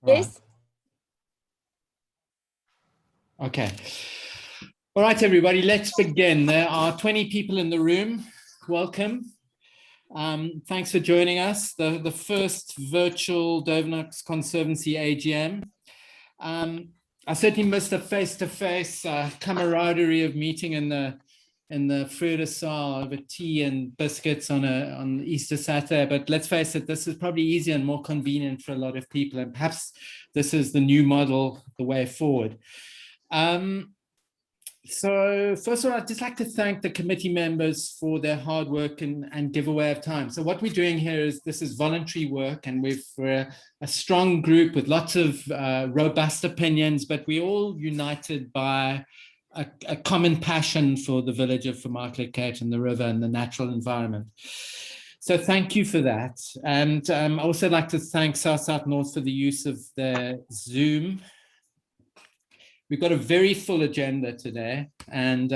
Right. Yes. Okay. All right, everybody, let's begin. There are 20 people in the room. Welcome. Thanks for joining us. The first virtual Duiwenhoks Conservancy AGM. I certainly missed the face-to-face camaraderie of meeting in the Fruitersaal over tea and biscuits on Easter Saturday. But let's face it, this is probably easier and more convenient for a lot of people. And perhaps this is the new model, the way forward. So first of all, I'd just like to thank the committee members for their hard work and giveaway of time. So what we're doing here is this is voluntary work, and we're a strong group with lots of robust opinions, but we're all united by a common passion for the village of Vermaaklikheid and the river and the natural environment. So thank you for that. And I also like to thank South North for the use of their Zoom. We've got a very full agenda today, and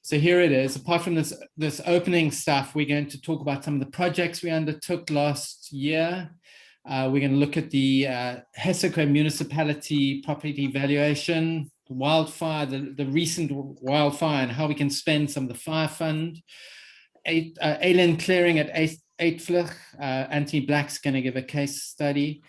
so here it is. Apart from this opening stuff, we're going to talk about some of the projects we undertook last year. We're going to look at the Hessequa municipality property valuation, the wildfire, the recent wildfire, and how we can spend some of the fire fund. Alien clearing at Eitvlug. Anthony Black's going to give a case study.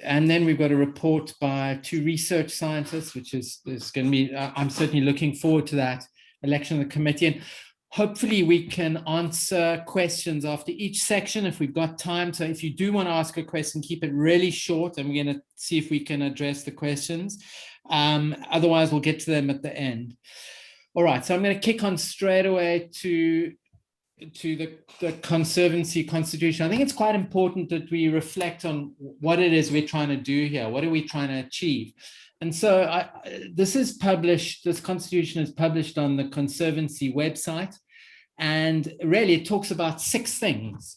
And then we've got a report by two research scientists, which is going to be, I'm certainly looking forward to that, election of the committee. And hopefully we can answer questions after each section if we've got time. So if you do want to ask a question, keep it really short, and we're going to see if we can address the questions. Otherwise, we'll get to them at the end. All right, so I'm going to kick on straight away to the Conservancy Constitution. I think it's quite important that we reflect on what it is we're trying to do here. What are we trying to achieve? And so this Constitution is published on the Conservancy website. And really it talks about 6 things: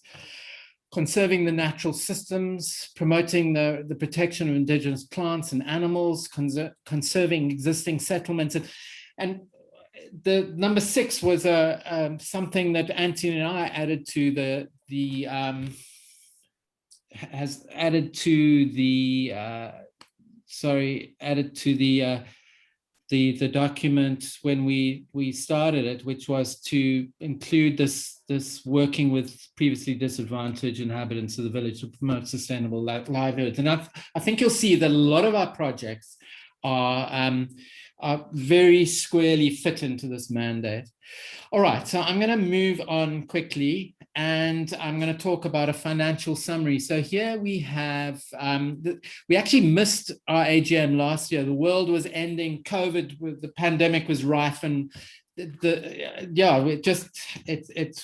conserving the natural systems, promoting the protection of indigenous plants and animals, conserving existing settlements. And the number 6 was something that Anthony and I added to the document when we started it, which was to include this working with previously disadvantaged inhabitants of the village to promote sustainable livelihoods. And I think you'll see that a lot of our projects are very squarely fit into this mandate. All right, so I'm going to move on quickly, and I'm going to talk about a financial summary. So here we have, we actually missed our AGM last year. The world was ending, the pandemic was rife, and it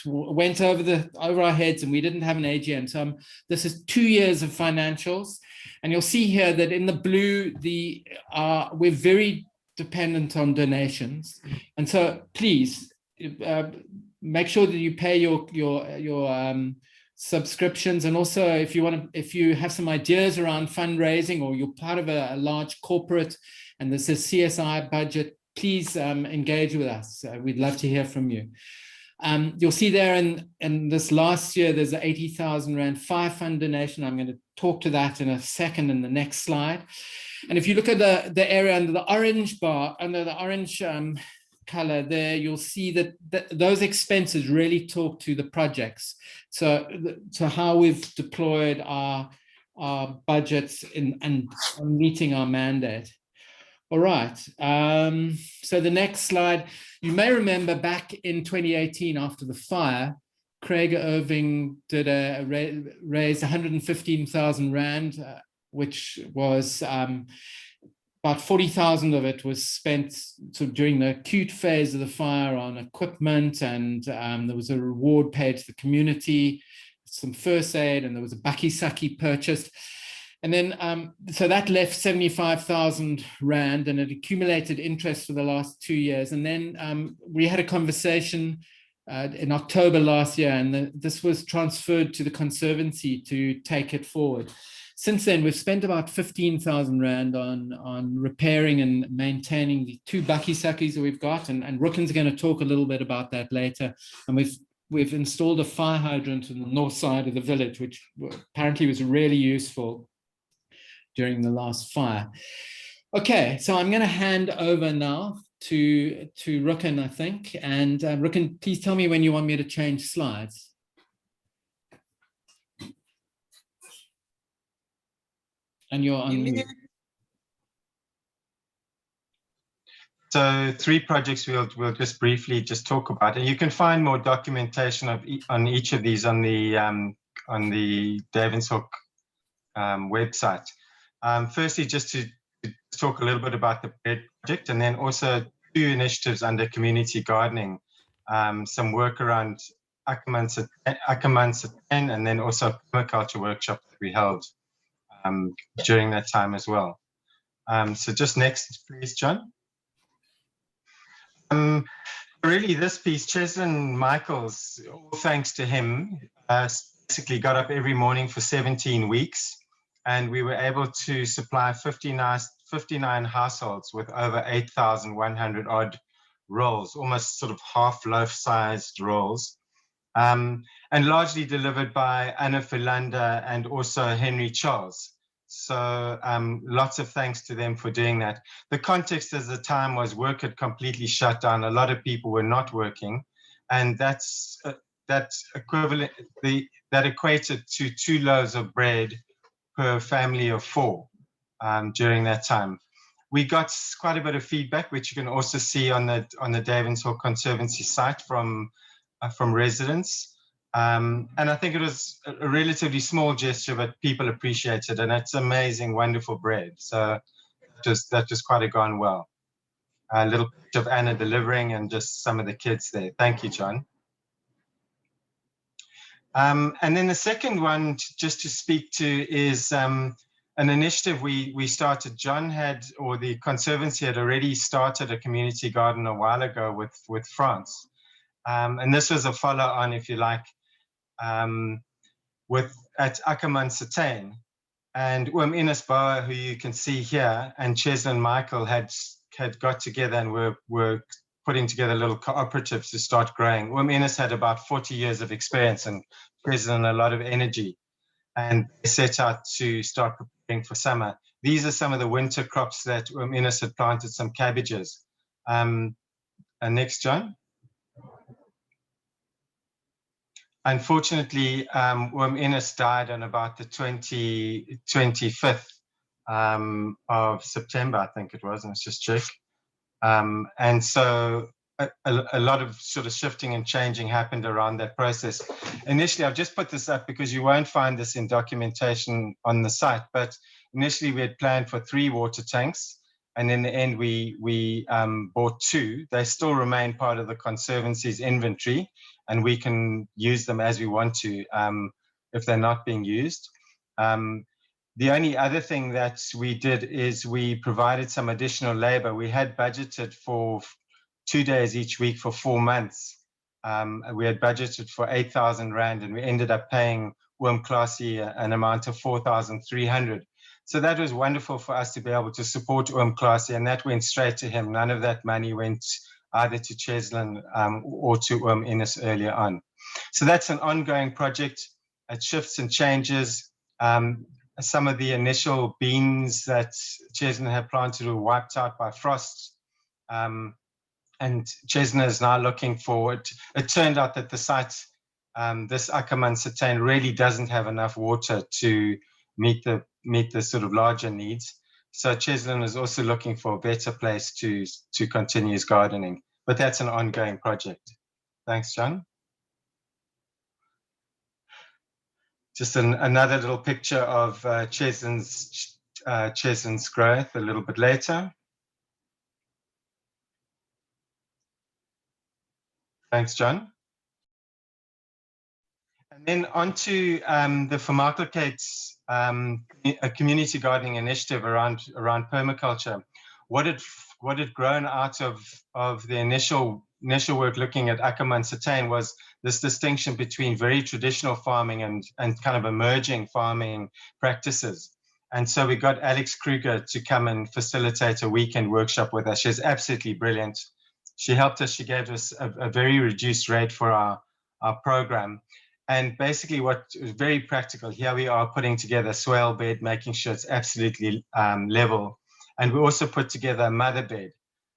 went over our heads, and we didn't have an AGM. So this is 2 years of financials, and you'll see here that in the blue, we're very dependent on donations, and so please make sure that you pay your subscriptions. And also, if you have some ideas around fundraising, or you're part of a large corporate and there's a CSI budget, please engage with us. We'd love to hear from you. You'll see there in this last year, there's an 80,000 Rand fire fund donation. I'm going to talk to that in a second in the next slide. And if you look at the area under the orange bar, under the orange color there, you'll see that those expenses really talk to the projects. So how we've deployed our budgets and meeting our mandate. All right, so the next slide, you may remember back in 2018 after the fire, Craig Irving did raised 115,000 Rand, which was about 40,000 of it was spent sort of during the acute phase of the fire on equipment, and there was a reward paid to the community, some first aid, and there was a bakkie sakkie purchased. And then, so that left 75,000 Rand, and it accumulated interest for the last 2 years. And then we had a conversation in October last year, and this was transferred to the Conservancy to take it forward. Since then, we've spent about 15,000 Rand on repairing and maintaining the 2 bakkie sakkies that we've got, and Rooken's going to talk a little bit about that later. And we've installed a fire hydrant on the north side of the village, which apparently was really useful. during the last fire. Okay, so I'm going to hand over now to Rukken, I think. And Rukken, please tell me when you want me to change slides. And you're on mute. So 3 projects we'll just briefly just talk about, and you can find more documentation on each of these on the Duiwenhoks website. Firstly, just to talk a little bit about the bread project, and then also 2 initiatives under community gardening, some work around Ackermans, and then also a permaculture workshop that we held during that time as well. So just next, please, John. Really, this piece, Cheslin Michaels, all thanks to him, basically got up every morning for 17 weeks, and we were able to supply 59 households with over 8,100 odd rolls, almost sort of half loaf-sized rolls, and largely delivered by Anna Philander and also Henry Charles. So lots of thanks to them for doing that. The context at the time was work had completely shut down. A lot of people were not working, and that equated to 2 loaves of bread per family of 4 during that time. We got quite a bit of feedback, which you can also see on the Duiwenhoks Conservancy site from residents. And I think it was a relatively small gesture, but people appreciated it, and it's amazing, wonderful bread. So that just quite gone well. A little picture of Anna delivering and just some of the kids there. Thank you, John. And then the second one, just to speak to, is an initiative we started. John had, or the Conservancy had already started a community garden a while ago with France. And this was a follow-on, if you like, at Ackermans. And Ines Bauer, who you can see here, and Cheslin Michael had got together and were putting together little cooperatives to start growing. Ines had about 40 years of experience and Cheslin a lot of energy, and they set out to start preparing for summer. These are some of the winter crops that Ines had planted, some cabbages. And next, John. Unfortunately, Ines died on about the 25th of September, I think it was. Let's just check. And so a lot of sort of shifting and changing happened around that process. Initially, I've just put this up because you won't find this in documentation on the site, but initially we had planned for 3 water tanks, and in the end we bought 2. They still remain part of the Conservancy's inventory, and we can use them as we want to if they're not being used. The only other thing that we did is we provided some additional labor. We had budgeted for 2 days each week for 4 months. We had budgeted for 8,000 Rand, and we ended up paying Classy an amount of 4,300. So that was wonderful for us to be able to support Classy, and that went straight to him. None of that money went either to Cheslin or to Ines earlier on. So that's an ongoing project. It shifts and changes. Some of the initial beans that Cheslin had planted were wiped out by frost. And Cheslin is now looking forward. It turned out that the site, this Ackermans really doesn't have enough water to meet the sort of larger needs. So Cheslin is also looking for a better place to continue his gardening. But that's an ongoing project. Thanks, John. Just another little picture of Cheslin's growth a little bit later. Thanks, John. And then on to the Vermaaklikheid, a community gardening initiative around permaculture. What had grown out of the initial work looking at Ackermans was this distinction between very traditional farming and kind of emerging farming practices. And so we got Alex Kruger to come and facilitate a weekend workshop with us. She's absolutely brilliant. She helped us. She gave us a very reduced rate for our program. And basically what is very practical, here we are putting together a swale bed, making sure it's absolutely level. And we also put together a mother bed,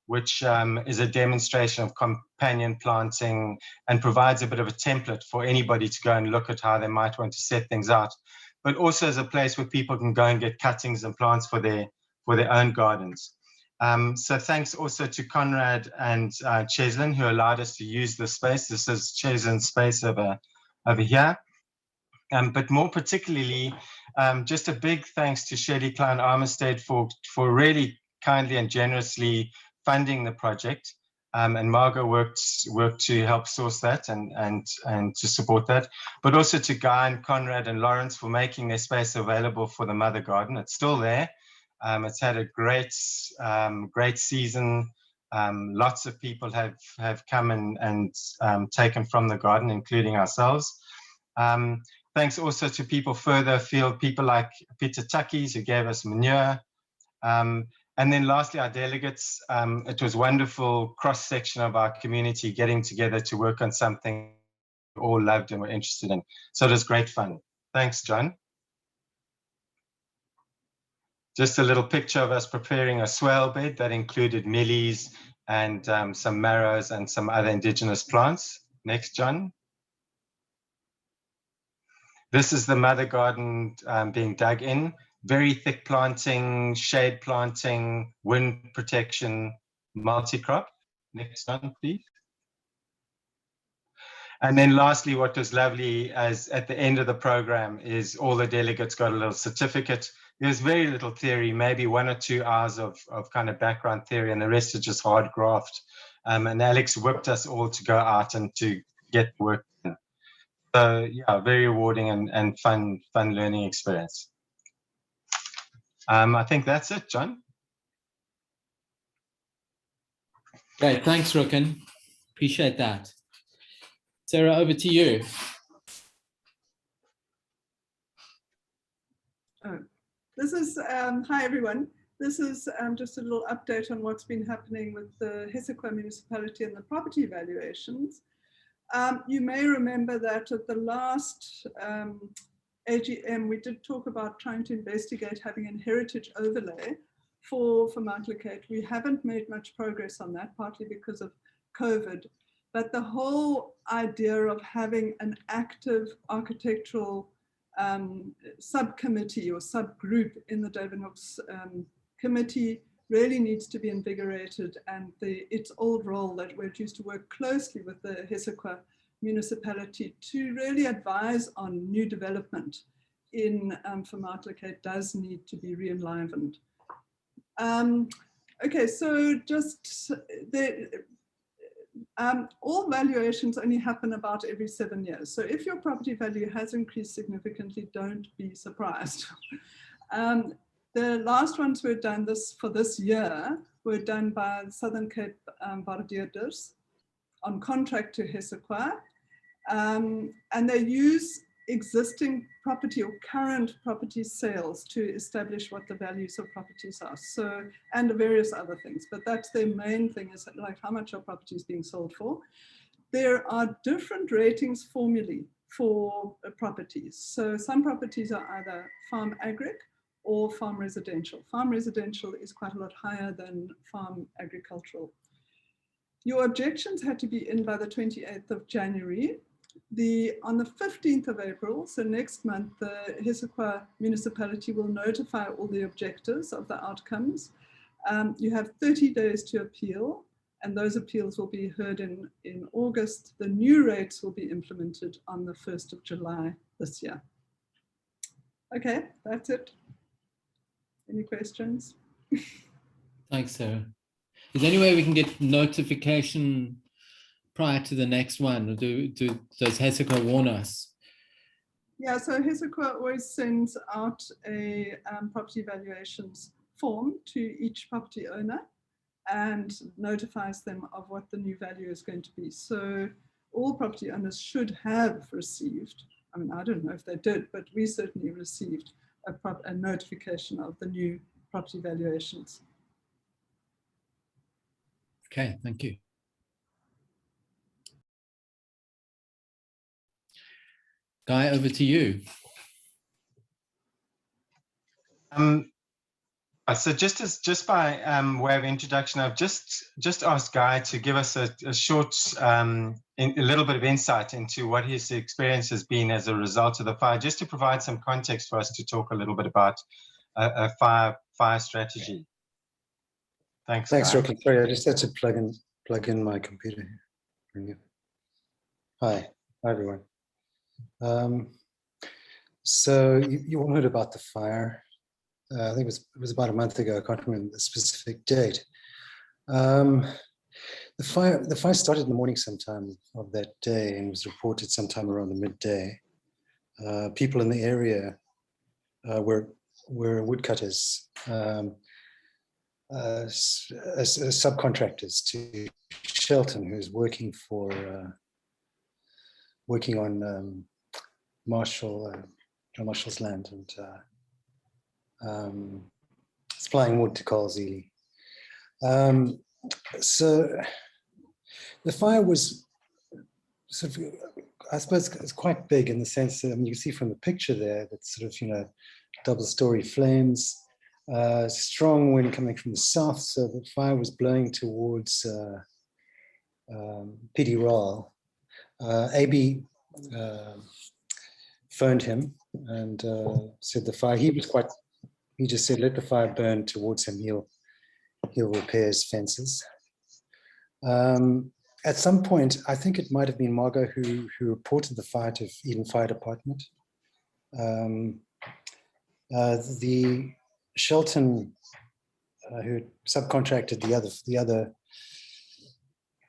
which is a demonstration of companion planting and provides a bit of a template for anybody to go and look at how they might want to set things out, but also as a place where people can go and get cuttings and plants for their own gardens. So thanks also to Conrad and Cheslin, who allowed us to use the space. This is Cheslin's space over here. But more particularly, just a big thanks to Shirley Klein Armistead for really kindly and generously funding the project. And Margot worked to help source that and to support that, but also to Guy and Conrad and Lawrence for making their space available for the Mother Garden. It's still there. It's had a great season. Lots of people have come and taken from the garden, including ourselves. Thanks also to people further afield, people like Peter Tuckies, who gave us manure. And then lastly, our delegates. It was wonderful cross-section of our community getting together to work on something we all loved and were interested in. So it was great fun. Thanks, John. Just a little picture of us preparing a swale bed that included millies and some marrows and some other indigenous plants. Next, John. This is the mother garden being dug in. Very thick planting, shade planting, wind protection, multi-crop. Next one, please. And then lastly, what was lovely as at the end of the program is all the delegates got a little certificate. There's very little theory, maybe 1 or 2 hours of kind of background theory, and the rest is just hard graft. And Alex whipped us all to go out and to get work done. So yeah, very rewarding and fun learning experience. I think that's it, John. Great, thanks, Rukken. Appreciate that. Sarah, over to you. This is, hi everyone. This is just a little update on what's been happening with the Hesekwa municipality and the property valuations. You may remember that at the last AGM, we did talk about trying to investigate having a heritage overlay for Vermaaklikheid. We haven't made much progress on that, partly because of COVID, but the whole idea of having an active architectural subcommittee or subgroup in the Duiwenhoks committee really needs to be invigorated, and its old role that where it used to work closely with the Hesekwa municipality to really advise on new development in Vermaaklikheid does need to be re-enlivened. Okay, so just all valuations only happen about every 7 years. So if your property value has increased significantly, don't be surprised. The last ones were done for this year were done by the Southern Cape Waardeerders on contract to Hesekwa. And they use existing property or current property sales to establish what the values of properties are. So, and various other things, but that's their main thing, is like how much our property is being sold for. There are different ratings formulae for properties. So some properties are either farm agric or farm residential. Farm residential is quite a lot higher than farm agricultural. Your objections had to be in by the 28th of January. On the 15th of April, so next month, the Hesekwa municipality will notify all the objectors of the outcomes. You have 30 days to appeal, and those appeals will be heard in August. The new rates will be implemented on the 1st of July this year. Okay, that's it. Any questions? Thanks, Sarah. Is there any way we can get notification prior to the next one? Or does Hesekwa warn us? Yeah, so Hesekwa always sends out a property valuations form to each property owner and notifies them of what the new value is going to be. So all property owners should have received, I mean, I don't know if they did, but we certainly received a notification of the new property valuations. Okay, thank you. Guy, over to you. So just by way of introduction, I've just asked Guy to give us a short, a little bit of insight into what his experience has been as a result of the fire, just to provide some context for us to talk a little bit about a fire strategy. Thanks, Rocky. Sorry, I just had to plug in my computer here. Hi everyone. So you all heard about the fire. I think it was about a month ago. I can't remember the specific date. The fire started in the morning sometime of that day and was reported sometime around the midday. People in the area were woodcutters, subcontractors to Shelton, who's working on John Marshall's land and supplying wood to Carl Zealy. So the fire was sort of, I suppose, it's quite big in the sense that, I mean, you can see from the picture there that sort of, double-story flames, strong wind coming from the south, so the fire was blowing towards PD Rall. AB phoned him and said the fire, he just said, let the fire burn towards him, he'll repair his fences. At some point, I think it might have been Margot who reported the fire to Eden Fire Department. The Shelton, who subcontracted the other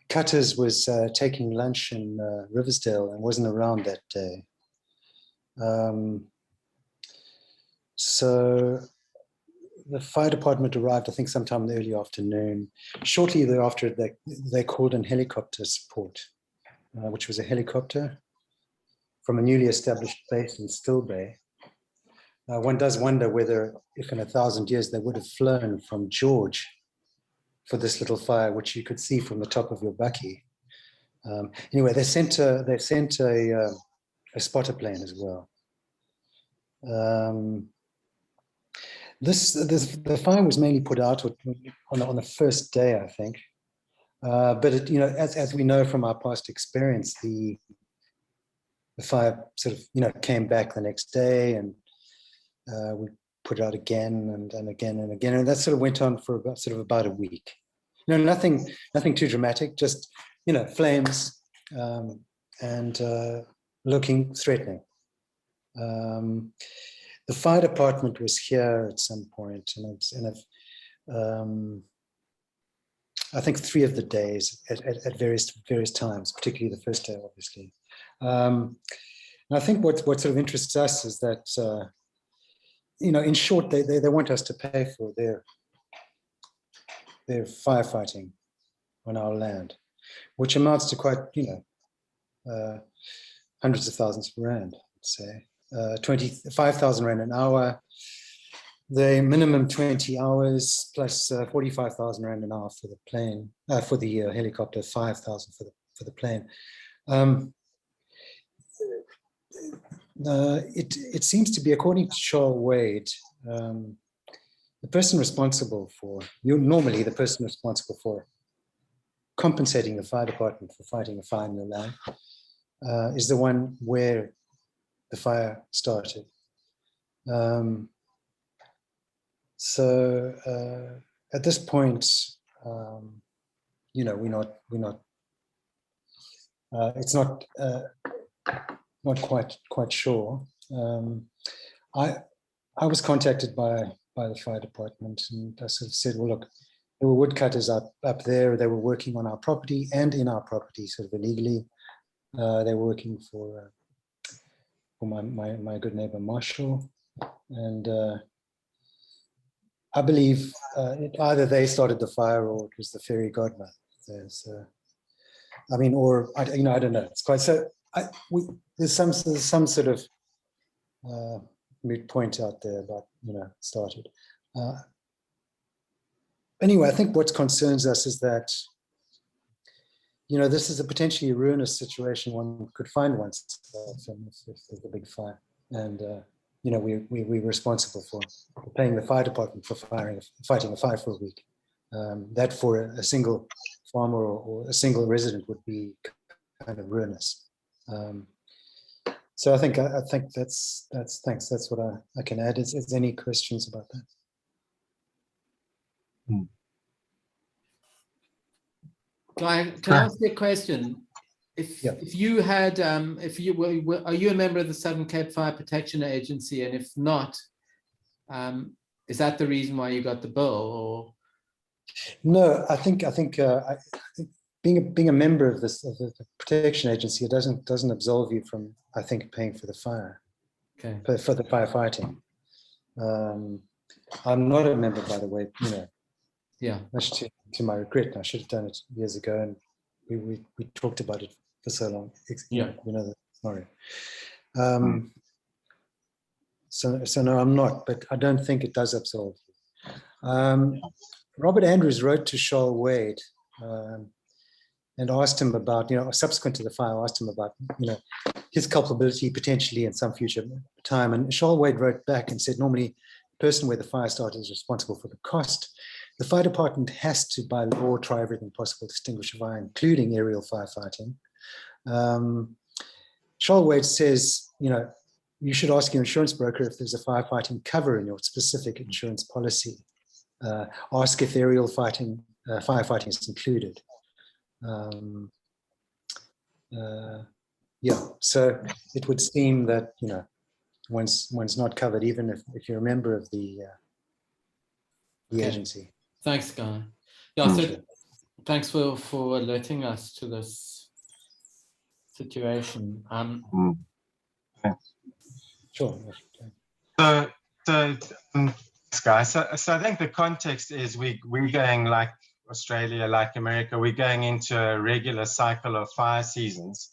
cutters, was taking lunch in Riversdale and wasn't around that day. So the fire department arrived, I think, sometime in the early afternoon. Shortly thereafter, they called in helicopter support, which was a helicopter from a newly established base in Still Bay. One does wonder whether, if in 1,000 years, they would have flown from George for this little fire, which you could see from the top of your bakkie. Anyway, they sent a spotter plane as well. The fire was mainly put out on the first day, I think. But it, as we know from our past experience, the fire sort of came back the next day, and we put it out again and again and again, and that sort of went on for about a week. Nothing too dramatic, just flames and looking threatening. The fire department was here at some point, and I think 3 of the days at various times, particularly the first day, obviously. And I think what sort of interests us is that in short, they want us to pay for their firefighting on our land, which amounts to quite hundreds of thousands of rand, I'd say. 25,000 rand an hour, the minimum 20 hours plus 45,000 rand an hour for the plane, for the helicopter, 5,000 for the plane. It seems to be, according to Charles Wade, the person responsible for, normally the person responsible for compensating the fire department for fighting a fire in your land is the one where the fire started. So at this point, we're not. It's not quite sure. I was contacted by the fire department, and I sort of said, well, look, there were woodcutters up there. They were working on our property and in our property, sort of illegally. They were working for my good neighbor Marshall, and I believe either they started the fire or it was the fairy godmother. So, I mean, or I don't know. It's quite so. There's some sort of moot point out there about started. Anyway, I think what concerns us is that this is a potentially ruinous situation one could find oneself in if there's a big fire. And, we're responsible for paying the fire department for fighting a fire for a week. That for a single farmer or a single resident would be kind of ruinous. So I think that's thanks. That's what I can add. Is there any questions about that? Can I ask you a question? If you had, are you a member of the Southern Cape Fire Protection Agency? And if not, is that the reason why you got the bill? Or no, I think being a member of the protection agency, it doesn't absolve you from, I think, paying for the fire, for the firefighting. I'm not a member, by the way. Much to my regret. I should have done it years ago, and we talked about it for so long. The story. So no, I'm not, but I don't think it does absolve you. Robert Andrews wrote to Charles Wade and asked him about, subsequent to the fire, asked him about, his culpability potentially in some future time. And Charles Wade wrote back and said, normally, the person where the fire started is responsible for the cost. The fire department has to, by law, try everything possible to extinguish a fire, including aerial firefighting. Charles Wade says, you should ask your insurance broker if there's a firefighting cover in your specific insurance policy. Ask if aerial firefighting is included. So it would seem that one's not covered, even if you're a member of the agency. Thanks, Guy. So thanks for alerting us to this situation. Sure. So guys, so I think the context is we're going, like Australia, like America, we're going into a regular cycle of fire seasons.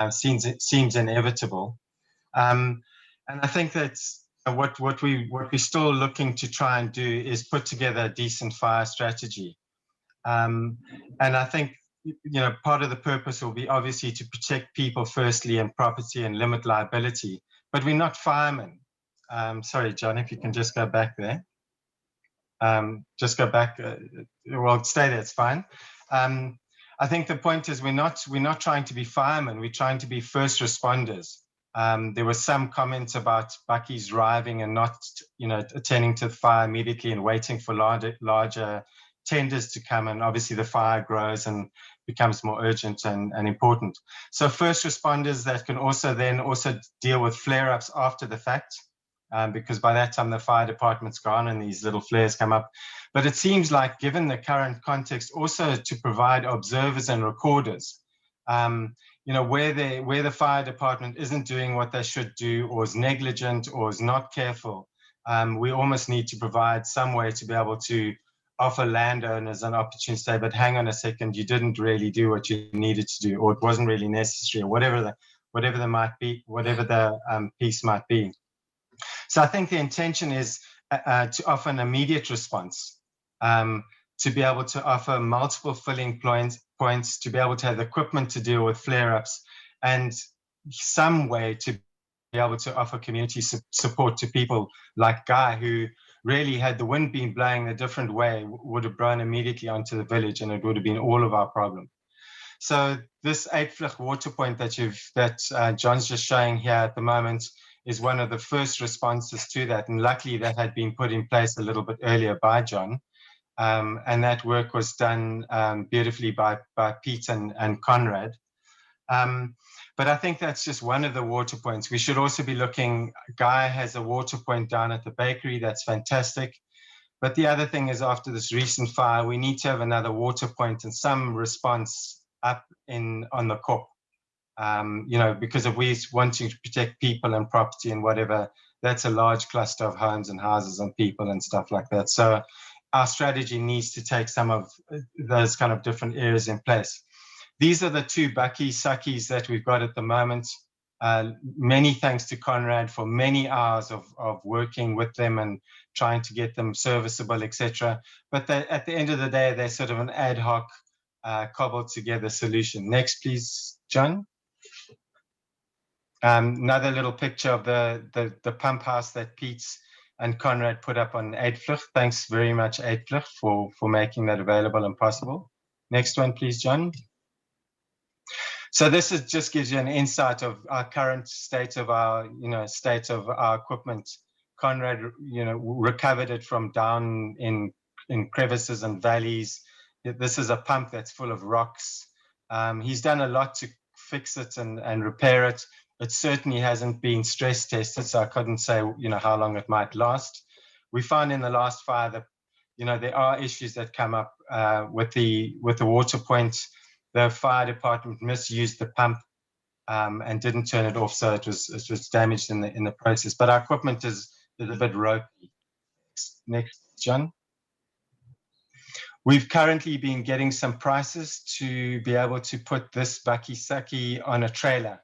It seems inevitable, and I think that's what we're still looking to try and do is put together a decent fire strategy. And I think part of the purpose will be obviously to protect people firstly and property and limit liability. But we're not firemen. Sorry, John, if you can just go back there. Just go back. Well, stay there. It's fine. I think the point is we're not trying to be firemen. We're trying to be first responders. There were some comments about buckies driving and not, attending to the fire immediately and waiting for larger tenders to come. And obviously the fire grows and becomes more urgent and important. So first responders that can also deal with flare-ups after the fact, because by that time the fire department's gone and these little flares come up. But it seems like, given the current context, also to provide observers and recorders, where the fire department isn't doing what they should do, or is negligent, or is not careful, we almost need to provide some way to be able to offer landowners an opportunity to say, but hang on a second, you didn't really do what you needed to do, or it wasn't really necessary, or whatever the piece might be. So I think the intention is to offer an immediate response, to be able to offer multiple filling points, to be able to have the equipment to deal with flare-ups, and some way to be able to offer community support to people like Guy, who really, had the wind been blowing a different way, would have blown immediately onto the village, and it would have been all of our problem. So this 8-vlug water point that John's just showing here at the moment is one of the first responses to that, and luckily that had been put in place a little bit earlier by John, and that work was done beautifully by Pete and Conrad. But I think that's just one of the water points. We should also be looking, Guy has a water point down at the bakery, that's fantastic. But the other thing is, after this recent fire, we need to have another water point and some response up on the Kop. Because if we're wanting to protect people and property and whatever, that's a large cluster of homes and houses and people and stuff like that. So our strategy needs to take some of those kind of different areas in place. These are the two suckies that we've got at the moment. Many thanks to Conrad for many hours of working with them and trying to get them serviceable, etc. But at the end of the day, they're sort of an ad hoc cobbled together solution. Next, please, John. Another little picture of the pump house that Pete's and Conrad put up on Eidvlug. Thanks very much, Eidvlug, for making that available and possible. Next one, please, John. So this just gives you an insight of our current state of our, equipment. Conrad, recovered it from down in crevices and valleys. This is a pump that's full of rocks. He's done a lot to fix it and repair it. It certainly hasn't been stress tested, so I couldn't say, how long it might last. We found in the last fire that, there are issues that come up with the water point. The fire department misused the pump and didn't turn it off, so it was damaged in the process. But our equipment is a bit ropey. Next, John. We've currently been getting some prices to be able to put this bakkie sakkie on a trailer.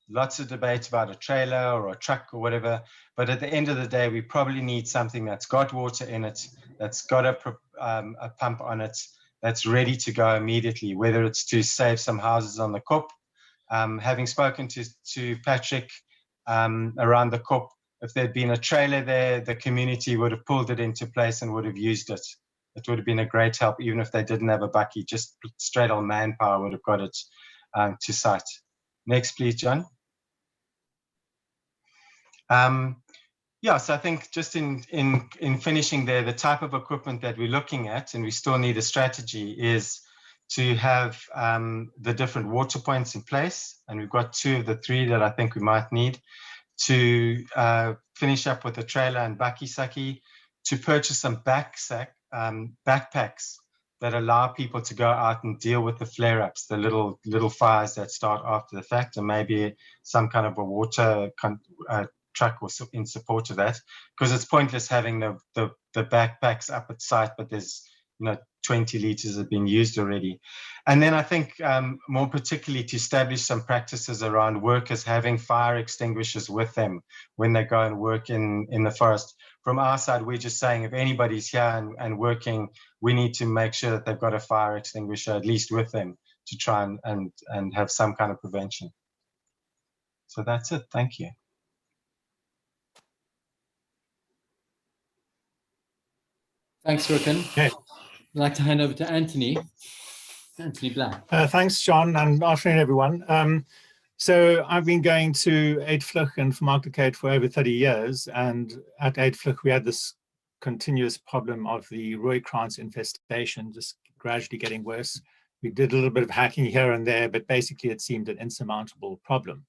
Lots of debate about a trailer or a truck or whatever, but at the end of the day, we probably need something that's got water in it, that's got a pump on it, that's ready to go immediately, whether it's to save some houses on the Kop. Having spoken to Patrick around the Kop, if there'd been a trailer there, the community would have pulled it into place and would have used it. It would have been a great help, even if they didn't have a bakkie, just straight on manpower would have got it to site. Next, please, John. So I think just in finishing there, the type of equipment that we're looking at, and we still need a strategy, is to have the different water points in place. And we've got 2 of the 3 that I think we might need to finish up with the trailer and bakkie sakkie, to purchase some backpacks that allow people to go out and deal with the flare-ups, the little fires that start after the fact, and maybe some kind of a water truck or in support of that, because it's pointless having the backpacks up at site, but there's 20 liters have been used already. And then I think more particularly to establish some practices around workers having fire extinguishers with them when they go and work in the forest. From our side, we're just saying if anybody's here and working, we need to make sure that they've got a fire extinguisher at least with them to try and have some kind of prevention. So that's it. Thank you. Thanks, Ricken. Okay. I'd like to hand over to Anthony. Anthony Black. Thanks, John, and afternoon, everyone. So I've been going to Eidvlug and Vermaaklikheid for over 30 years, and at Eidvlug we had this continuous problem of the rooikrans infestation, just gradually getting worse. We did a little bit of hacking here and there, but basically it seemed an insurmountable problem.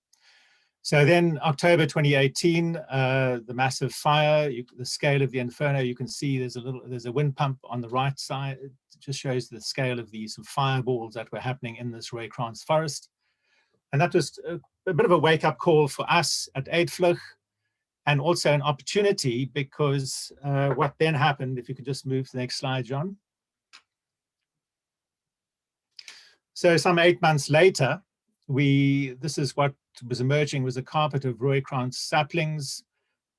So then October 2018, the massive fire, the scale of the inferno, you can see there's a wind pump on the right side. It just shows the scale of these fireballs that were happening in this rooikrans forest. And that was a bit of a wake-up call for us at Eidvlug, and also an opportunity, because what then happened, if you could just move to the next slide, John. So some 8 months later, this is what was emerging, was a carpet of rooikrans saplings,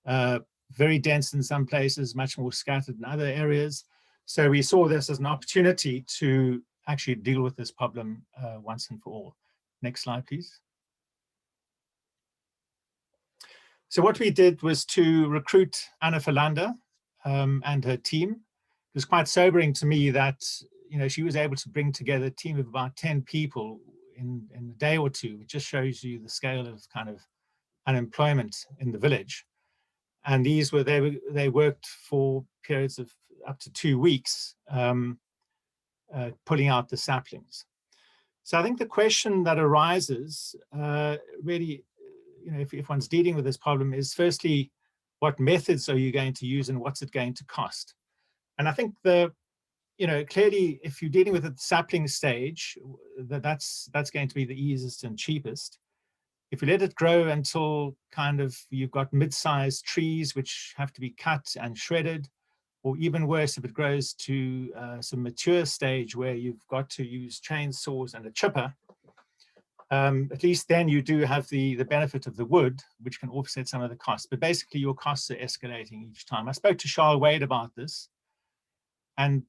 very dense in some places, much more scattered in other areas. So we saw this as an opportunity to actually deal with this problem once and for all. Next slide, please. So what we did was to recruit Anna Philander and her team. It was quite sobering to me that she was able to bring together a team of about 10 people in a day or two. It just shows you the scale of kind of unemployment in the village. And they worked for periods of up to 2 weeks, pulling out the saplings. So I think the question that arises really, if one's dealing with this problem, is firstly, what methods are you going to use and what's it going to cost? And I think clearly, if you're dealing with a sapling stage, that's going to be the easiest and cheapest. If you let it grow until kind of you've got mid-sized trees which have to be cut and shredded, or even worse, if it grows to some mature stage where you've got to use chainsaws and a chipper, at least then you do have the benefit of the wood, which can offset some of the costs. But basically, your costs are escalating each time. I spoke to Charles Wade about this, and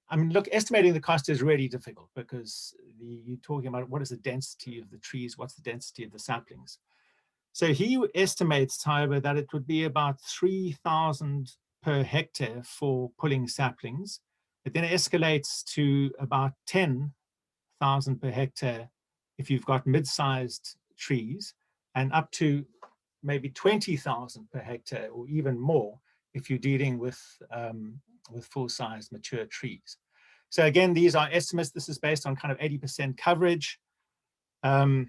I mean, look, estimating the cost is really difficult because you're talking about what is the density of the trees, what's the density of the saplings. So he estimates, however, that it would be about 3,000 per hectare for pulling saplings. It then escalates to about 10,000 per hectare if you've got mid-sized trees, and up to maybe 20,000 per hectare or even more if you're dealing with full-sized mature trees. So again, these are estimates. This is based on kind of 80% coverage. At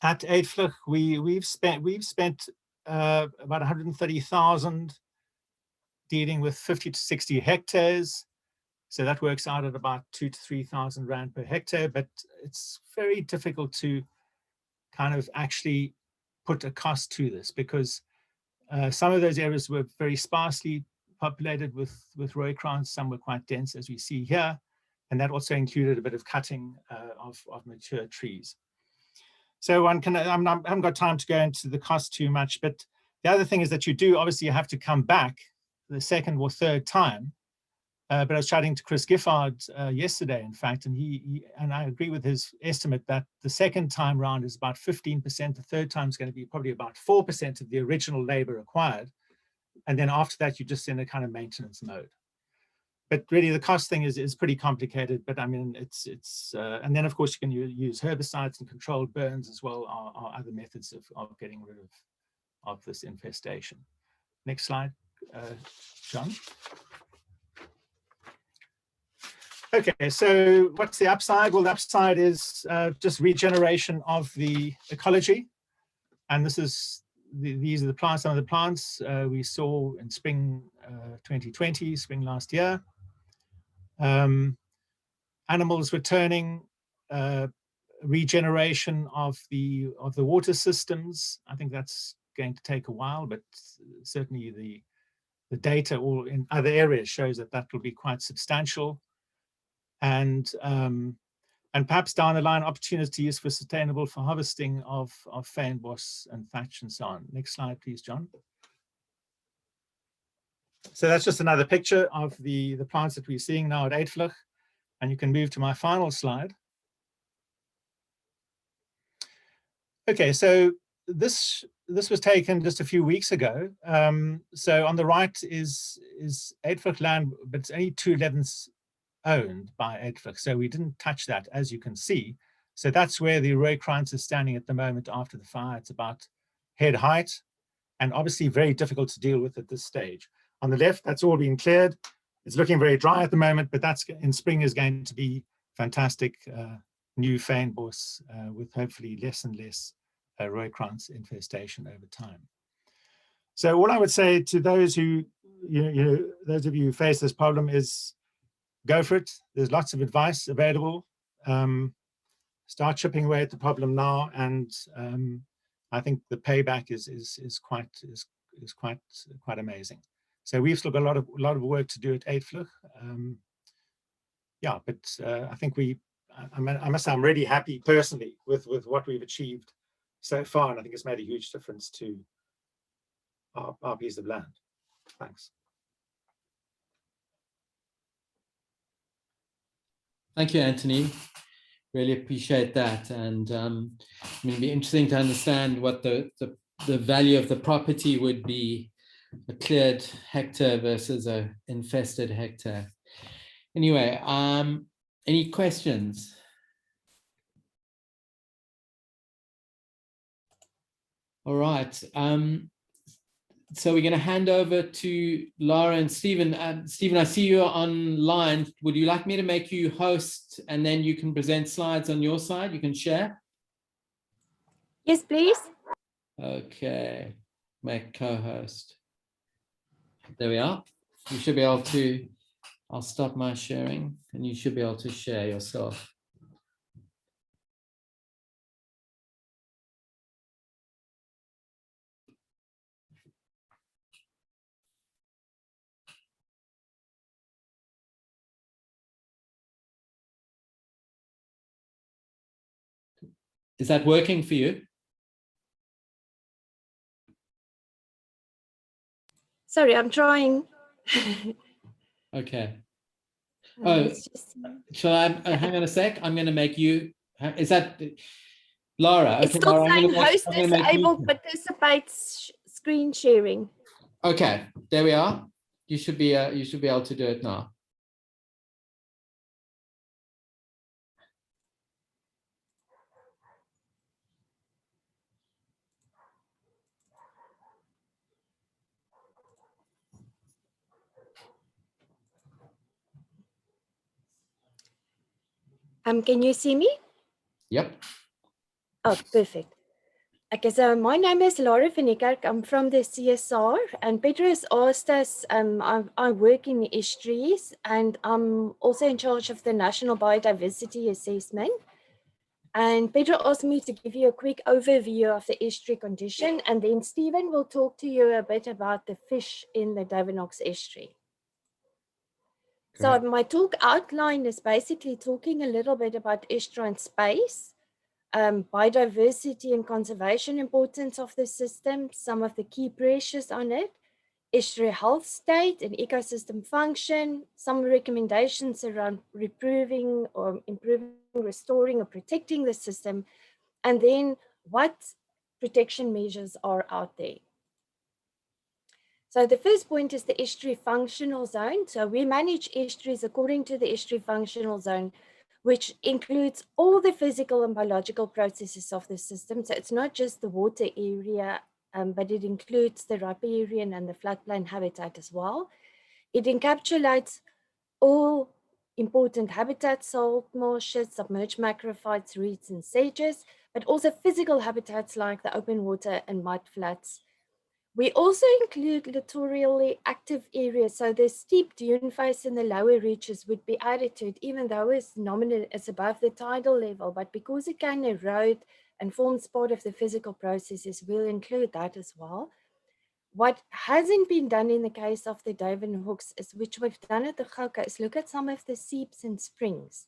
Eidvlug, we've spent about 130,000 dealing with 50 to 60 hectares. So that works out at about 2,000 to 3,000 Rand per hectare, but it's very difficult to kind of actually put a cost to this because some of those areas were very sparsely populated with roycrans, some were quite dense, as we see here, and that also included a bit of cutting of mature trees. So I haven't got time to go into the cost too much, but the other thing is that you do obviously have to come back the second or third time. But I was chatting to Chris Giffard yesterday, in fact, and I agree with his estimate that the second time round is about 15%. The third time is going to be probably about 4% of the original labor required. And then after that, you're just in a kind of maintenance mode. But really, the cost thing is pretty complicated. But I mean, and then of course you can use herbicides and controlled burns as well, are other methods of getting rid of this infestation. Next slide, John. Okay, so what's the upside? Well, the upside is just regeneration of the ecology, and these are the plants. Some of the plants we saw in spring 2020, spring last year. Animals returning, regeneration of the water systems. I think that's going to take a while, but certainly the data all in other areas shows that will be quite substantial. And perhaps down the line, opportunities for sustainable harvesting of fynbos and thatch and so on. Next slide, please, John. So that's just another picture of the plants that we're seeing now at Eidvlug. And you can move to my final slide. Okay, so this was taken just a few weeks ago. So on the right is Eidvlug land, but it's only 2/11 owned by Eidvlug. So we didn't touch that, as you can see. So that's where the roycrans is standing at the moment after the fire. It's about head height, and obviously very difficult to deal with at this stage. On the left, that's all been cleared. It's looking very dry at the moment, but that's in spring is going to be fantastic new fynbos with hopefully less and less roycrans infestation over time. So all I would say to those who, those of you who face this problem is go for it. There's lots of advice available. Start chipping away at the problem now, and I think the payback is quite amazing. So we've still got a lot of work to do at Eidvlug. Yeah, but I think I must say I'm really happy personally with what we've achieved so far, and I think it's made a huge difference to our piece of land. Thanks. Thank you, Anthony. Really appreciate that. And I mean, it'd be interesting to understand what the value of the property would be, a cleared hectare versus a infested hectare. Anyway, any questions? All right. So we're going to hand over to Laura and Stephen. Stephen, I see you're online. Would you like me to make you host and then you can present slides on your side? You can share? Yes, please. Okay. Make co-host. There we are. You should be able to, I'll stop my sharing and you should be able to share yourself. Is that working for you? Sorry, I'm trying. Okay. Oh, let's just see. shall I hang on a sec? I'm going to make you. Is that Laura? It's Okay, still Laura, saying I'm host gonna make you. disabled participates screen sharing. Okay, there we are. You should be able to do it now. Can you see me? Yep. Oh, perfect. Okay, so my name is Laura van Niekerk. I'm from the CSR, and Pedro has asked us, I work in the estuaries, and I'm also in charge of the National Biodiversity Assessment. And Pedro asked me to give you a quick overview of the estuary condition, and then Stephen will talk to you a bit about the fish in the Duiwenhoks estuary. So my talk outline is basically talking a little bit about estuary and space, biodiversity and conservation importance of the system, some of the key pressures on it, estuary health state and ecosystem function, some recommendations around improving, restoring or protecting the system, and then what protection measures are out there. So the first point is the estuary functional zone. So we manage estuaries according to the estuary functional zone, which includes all the physical and biological processes of the system. So it's not just the water area, but it includes the riparian and the floodplain habitat as well. It encapsulates all important habitats, salt marshes, submerged macrophytes, reeds, and sages, but also physical habitats like the open water and mud flats. We also include littorally active areas, so the steep dune face in the lower reaches would be added to it, even though it's nominal, it's above the tidal level, but because it can erode and forms part of the physical processes, we'll include that as well. What hasn't been done in the case of the Duiwenhoks is, which we've done at the Gouka, is look at some of the seeps and springs.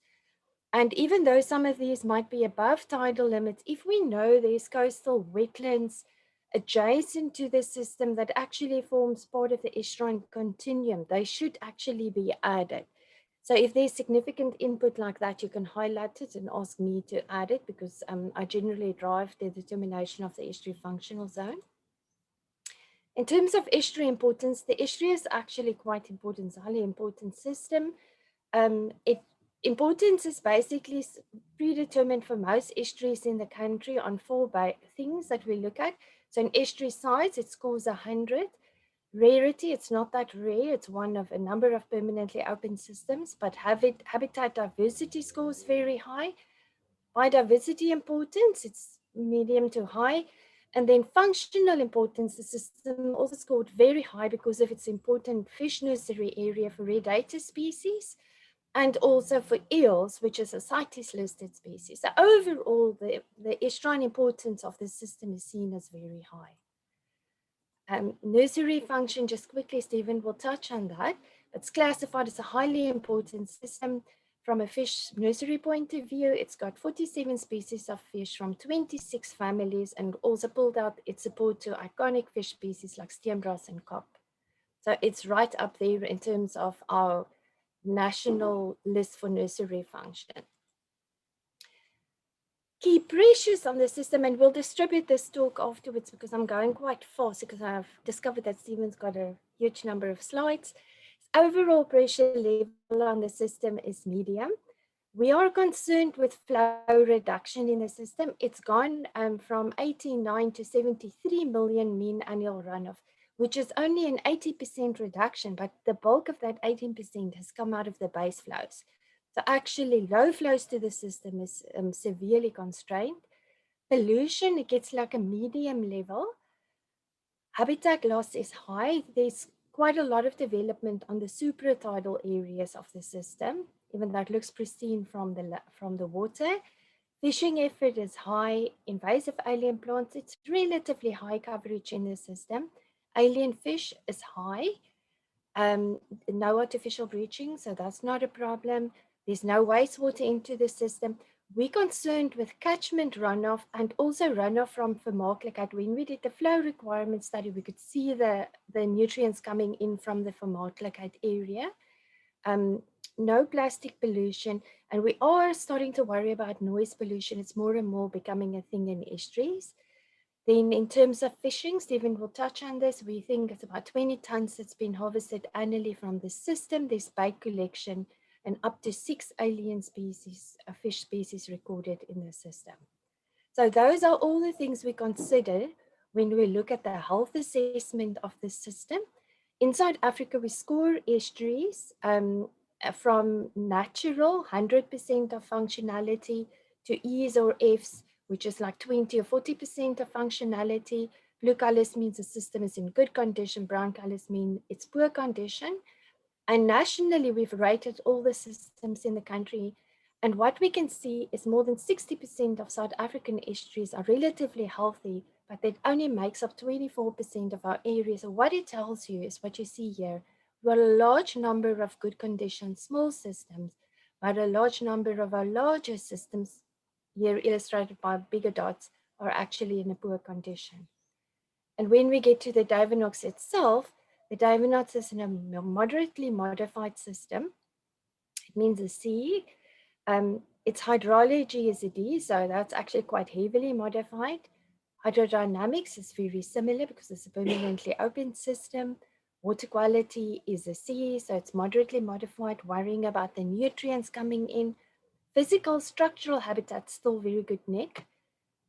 And even though some of these might be above tidal limits, if we know there's coastal wetlands adjacent to the system that actually forms part of the estuarine continuum, they should actually be added. So if there's significant input like that, you can highlight it and ask me to add it, because I generally drive the determination of the estuary functional zone. In terms of estuary importance, the estuary is actually quite important, it's a highly important system. Importance is basically predetermined for most estuaries in the country on 4 things that we look at. So in estuary size, it scores 100. Rarity, it's not that rare, it's one of a number of permanently open systems, but habitat diversity scores very high. Biodiversity importance, it's medium to high. And then functional importance, the system also scored very high because of its important fish nursery area for Redator species, and also for eels, which is a CITES listed species. So overall, the estuarine importance of the system is seen as very high. Nursery function, just quickly, Stephen will touch on that. It's classified as a highly important system from a fish nursery point of view. It's got 47 species of fish from 26 families, and also pulled out its support to iconic fish species like steenbras and kop. So it's right up there in terms of our national list for nursery function. Key pressures on the system, and we'll distribute this talk afterwards because I'm going quite fast because I've discovered that Stephen's got a huge number of slides. Overall pressure level on the system is medium. We are concerned with flow reduction in the system. It's gone from 89 to 73 million mean annual runoff, which is only an 80% reduction, but the bulk of that 18% has come out of the base flows. So actually low flows to the system is severely constrained. Pollution, it gets like a medium level. Habitat loss is high. There's quite a lot of development on the supratidal areas of the system, even though it looks pristine from the water. Fishing effort is high. Invasive alien plants, it's relatively high coverage in the system. Alien fish is high. No artificial breaching, so that's not a problem. There's no wastewater into the system. We're concerned with catchment runoff and also runoff from Vermaaklikheid. When we did the flow requirement study, we could see the nutrients coming in from the Vermaaklikheid area. no plastic pollution, and we are starting to worry about noise pollution. It's more and more becoming a thing in estuaries. Then in terms of fishing, Stephen will touch on this. We think it's about 20 tons that's been harvested annually from the system. There's bait collection and up to 6 alien species, fish species recorded in the system. So those are all the things we consider when we look at the health assessment of the system. In South Africa, we score estuaries from natural, 100% of functionality, to E's or F's, which is like 20 or 40% of functionality. Blue colors means the system is in good condition. Brown colors mean it's poor condition. And nationally, we've rated all the systems in the country. And what we can see is more than 60% of South African estuaries are relatively healthy, but that only makes up 24% of our area. So what it tells you is what you see here. We've got a large number of good condition, small systems, but a large number of our larger systems, here illustrated by bigger dots, are actually in a poor condition. And when we get to the Duiwenhoks itself, the Duiwenhoks is in a moderately modified system. It means a sea. Its hydrology is a D, so that's actually quite heavily modified. Hydrodynamics is very similar because it's a permanently open system. Water quality is a C, so it's moderately modified, worrying about the nutrients coming in. Physical structural habitat, still very good neck.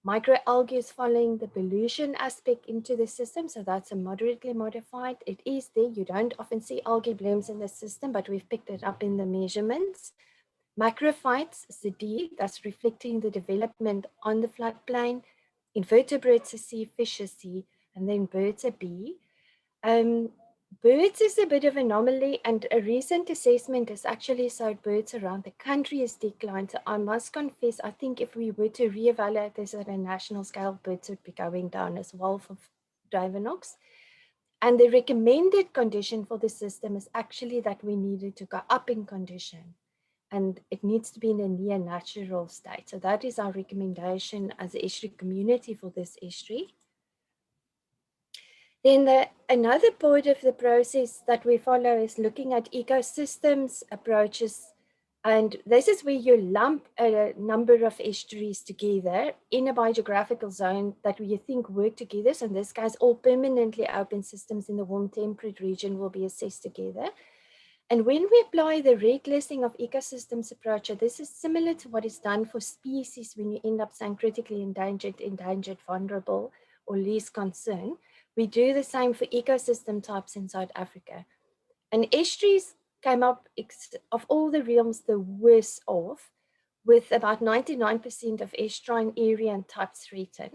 Microalgae is following the pollution aspect into the system, so that's a moderately modified. It is there. You don't often see algae blooms in the system, but we've picked it up in the measurements. Macrophytes is a D, that's reflecting the development on the floodplain. Invertebrates a C, fish a C, and then birds a B. Birds is a bit of an anomaly, and a recent assessment has actually showed birds around the country has declined. So I must confess, I think if we were to reevaluate this at a national scale, birds would be going down as well for Duiwenhoks. And the recommended condition for the system is actually that we needed to go up in condition, and it needs to be in a near natural state. So that is our recommendation as an estuary community for this estuary. Then another part of the process that we follow is looking at ecosystems approaches. And this is where you lump a number of estuaries together in a biogeographical zone that you think work together. So in this case, all permanently open systems in the warm temperate region will be assessed together. And when we apply the red listing of ecosystems approach, this is similar to what is done for species when you end up saying critically endangered, vulnerable, or least concern. We do the same for ecosystem types in South Africa. And estuaries came up of all the realms the worst off, with about 99% of estuarine area and types threatened.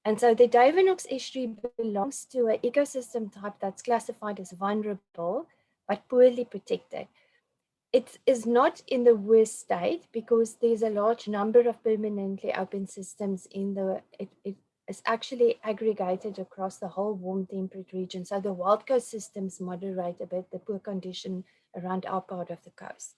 And so the Duiwenhoks estuary belongs to an ecosystem type that's classified as vulnerable, but poorly protected. It is not in the worst state because there's a large number of permanently open systems in the, it is actually aggregated across the whole warm temperate region. So the wild coast systems moderate a bit the poor condition around our part of the coast.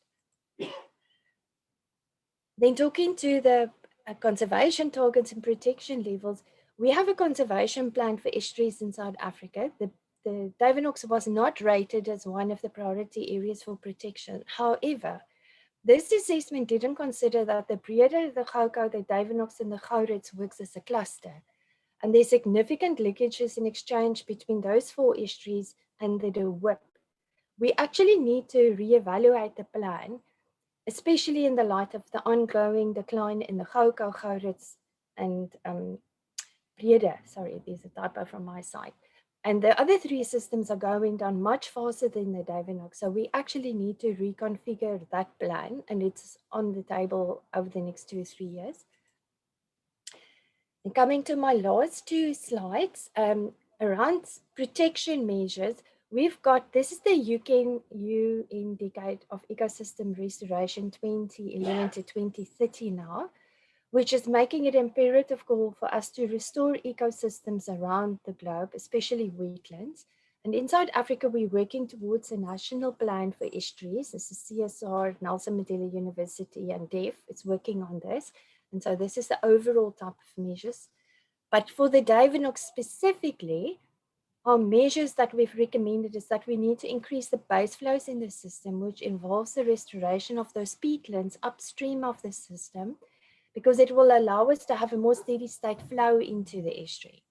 Then talking to the conservation targets and protection levels, we have a conservation plan for estuaries in South Africa. The Duiwenhoks was not rated as one of the priority areas for protection. However, this assessment didn't consider that the Breede, the Goukou, the Duiwenhoks, and the Gourits works as a cluster. And there's significant linkages in exchange between those 4 estuaries and the De Hoop. We actually need to reevaluate the plan, especially in the light of the ongoing decline in the Goukou, Gourits, and Breede. Sorry, there's a typo from my side. And the other 3 systems are going down much faster than the Duiwenhoks. So we actually need to reconfigure that plan, and it's on the table over the next 2 or 3 years. And coming to my last 2 slides, around protection measures, we've got, this is the UN Decade of Ecosystem Restoration 2011 to 2030 now, which is making it imperative call for us to restore ecosystems around the globe, especially wetlands. And in South Africa, we're working towards a national plan for estuaries. This is CSR, Nelson Mandela University, and DEF. It's working on this. And so this is the overall type of measures. But for the Duiwenhoks specifically, our measures that we've recommended is that we need to increase the base flows in the system, which involves the restoration of those peatlands upstream of the system, because it will allow us to have a more steady state flow into the estuary.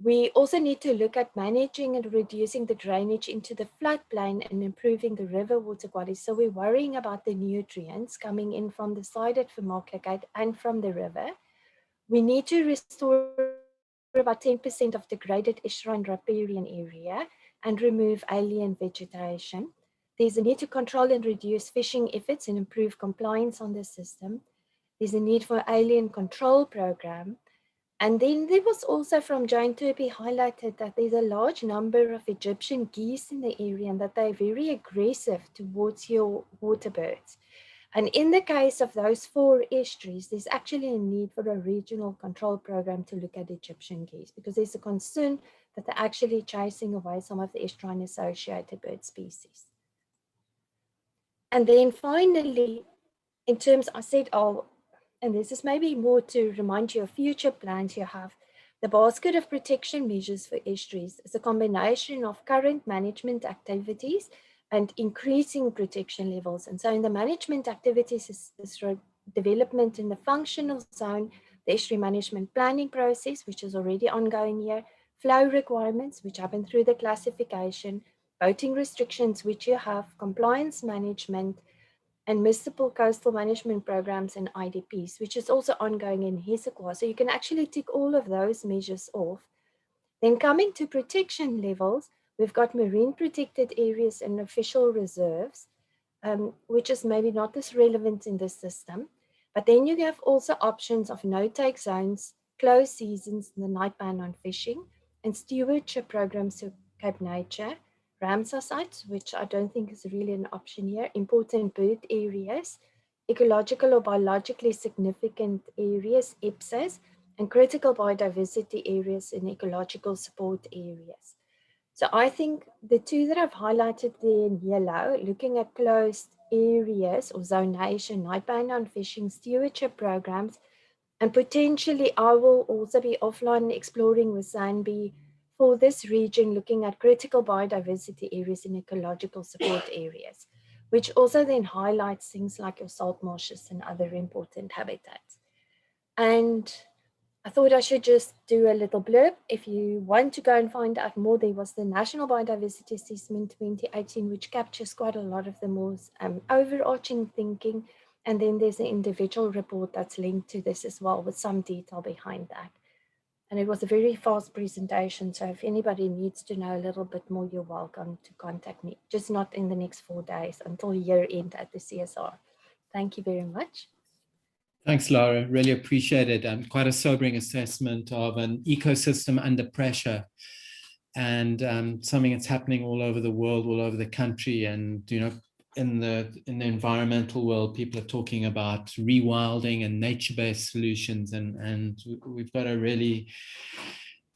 We also need to look at managing and reducing the drainage into the floodplain and improving the river water quality. So we're worrying about the nutrients coming in from the side at Vermaaklikheid and from the river. We need to restore about 10% of degraded estuarine riparian area and remove alien vegetation. There's a need to control and reduce fishing efforts and improve compliance on the system. There's a need for alien control program. And then there was also from Jane Turpie highlighted that there's a large number of Egyptian geese in the area and that they're very aggressive towards your water birds. And in the case of those 4 estuaries, there's actually a need for a regional control program to look at Egyptian geese, because there's a concern that they're actually chasing away some of the estuarine associated bird species. And then finally, in terms, I said, and this is maybe more to remind you of future plans you have, the basket of protection measures for estuaries is a combination of current management activities and increasing protection levels. And so in the management activities is development in the functional zone, the estuary management planning process, which is already ongoing here, flow requirements, which happen through the classification, boating restrictions, which you have, compliance management, and municipal coastal management programs and IDPs, which is also ongoing in Hesekwa. So you can actually tick all of those measures off. Then coming to protection levels, we've got marine protected areas and official reserves, which is maybe not as relevant in this system. But then you have also options of no-take zones, closed seasons, the night ban on fishing, and stewardship programs to Cape Nature, Ramsar sites, which I don't think is really an option here, important bird areas, ecological or biologically significant areas, EPSAs, and critical biodiversity areas and ecological support areas. So I think the 2 that I've highlighted there in yellow, looking at closed areas or zonation, night ban on fishing, stewardship programs, and potentially I will also be offline exploring with Zanbi for this region, looking at critical biodiversity areas and ecological support areas, which also then highlights things like your salt marshes and other important habitats. And I thought I should just do a little blurb. If you want to go and find out more, there was the National Biodiversity Assessment 2018, which captures quite a lot of the more overarching thinking. And then there's an individual report that's linked to this as well with some detail behind that. And it was a very fast presentation. So if anybody needs to know a little bit more, you're welcome to contact me, just not in the next 4 days until year end at the CSR. Thank you very much. Thanks, Laura. Really appreciate it. Quite a sobering assessment of an ecosystem under pressure, and something that's happening all over the world, all over the country. And you know, in the environmental world, people are talking about rewilding and nature-based solutions, and we've got to really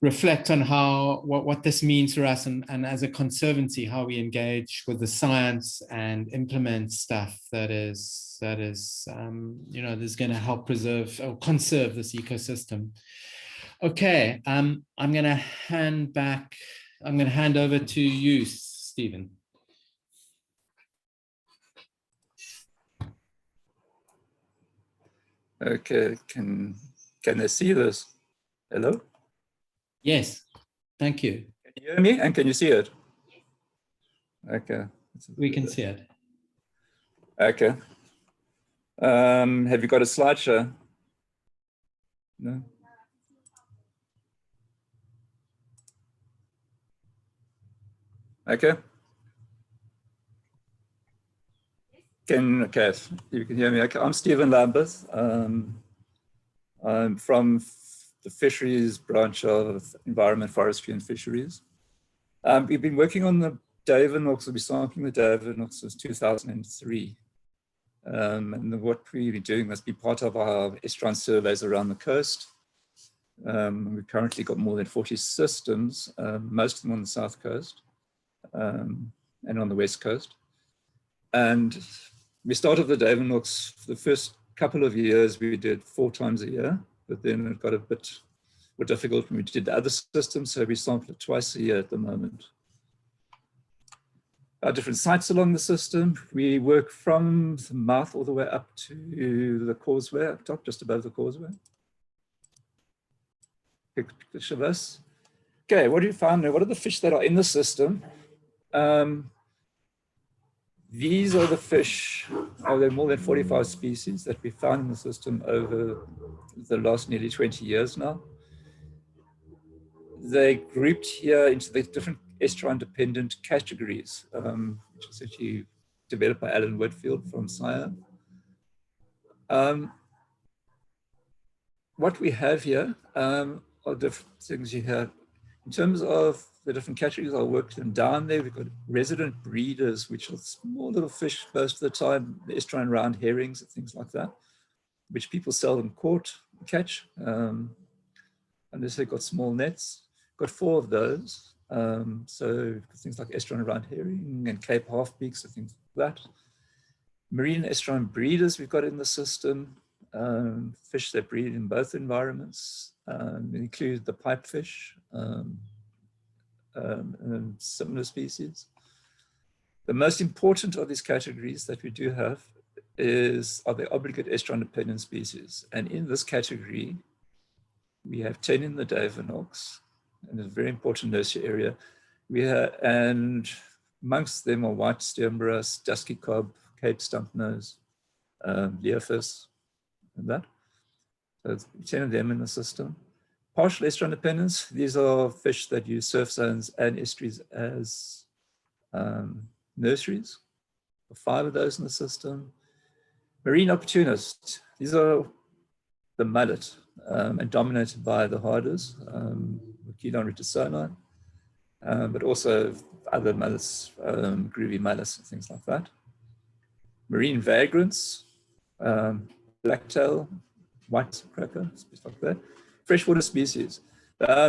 reflect on what this means for us, and as a conservancy, how we engage with the science and implement stuff that is you know, that's going to help preserve or conserve this ecosystem. Okay, I'm going to hand over to you, Stephen. Okay, can I see this? Hello? Yes, thank you. Can you hear me and can you see it? Okay. We can see it. Okay. Have you got a slideshow? No? Okay. Okay, you can hear me. Okay, I'm Stephen Lambeth. I'm from the fisheries branch of Environment, Forestry and Fisheries. We've been working on the Duiwenhoks, we'll be sampling the Duiwenhoks since 2003. And what we've been doing has been part of our estuarine surveys around the coast. We've currently got more than 40 systems, most of them on the south coast and on the west coast. And we started the Duiwenhoks, the first couple of years we did 4 times a year, but then it got a bit more difficult when we did the other systems, so we sample it twice a year at the moment. Our different sites along the system, we work from the mouth all the way up to the causeway up top, just above the causeway. Picture of us. Okay, what do you find there? What are the fish that are in the system? These are the fish, there are more than 45 species that we found in the system over the last nearly 20 years now. They're grouped here into the different estuarine-dependent categories, which was actually developed by Alan Whitfield from SIA. What we have here are different things you have. In terms of the different categories, I'll work them down there. We've got resident breeders, which are small little fish most of the time, the estuarine round herrings and things like that, which people seldom catch, unless they've got small nets. Got 4 of those. So things like estuarine round herring and Cape half-beaks and things like that. Marine estuarine breeders we've got in the system, fish that breed in both environments, include the pipefish and similar species. The most important of these categories that we do have are the obligate estuarine-dependent species. And in this category, we have 10 in the Duiwenhoks, and it's a very important nursery area. And amongst them are white sternbras, dusky cob, Cape stumpnose, leofus, and that. So it's 10 of them in the system. Partial estuarine dependence, these are fish that use surf zones and estuaries as nurseries. 5 of those in the system. Marine opportunists, these are the mullet and dominated by the harders, Chelon reticuli, but also other mullets, groovy mullets and things like that. Marine vagrants, blacktail, white cracker, stuff like that. Freshwater species.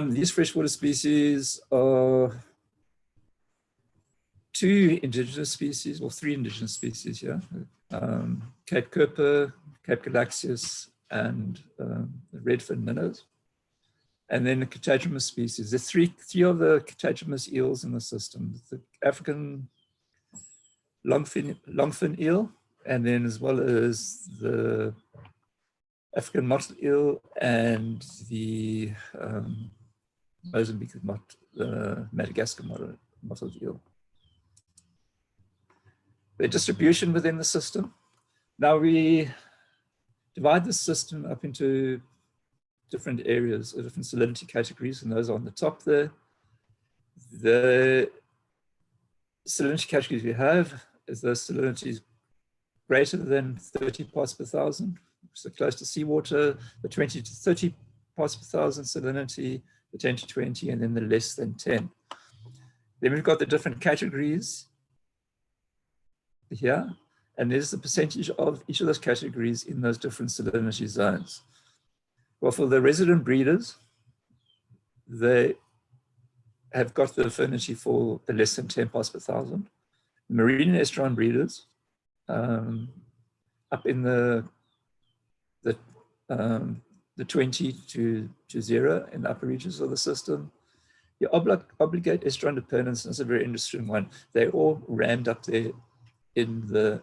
These freshwater species are 2 indigenous species, or 3 indigenous species here. Cape Kerper, Cape Galaxius, and the redfin minnows. And then the catadromous species. There's three of the catadromous eels in the system. The African longfin eel, and then as well as the African mottled eel and the Mozambique Madagascar mottled eel. Their distribution within the system. Now we divide the system up into different areas, or different salinity categories, and those are on the top there. The salinity categories we have is the salinities greater than 30 parts per thousand, so close to seawater, the 20 to 30 parts per thousand salinity, the 10 to 20, and then the less than 10. Then we've got the different categories here, and there's the percentage of each of those categories in those different salinity zones. Well, for the resident breeders, they have got the affinity for the less than 10 parts per thousand. Marine and estuarine breeders, up in the 20 to 0 in the upper reaches of the system. Your obligate estuarine dependence is a very interesting one. They're all rammed up there in the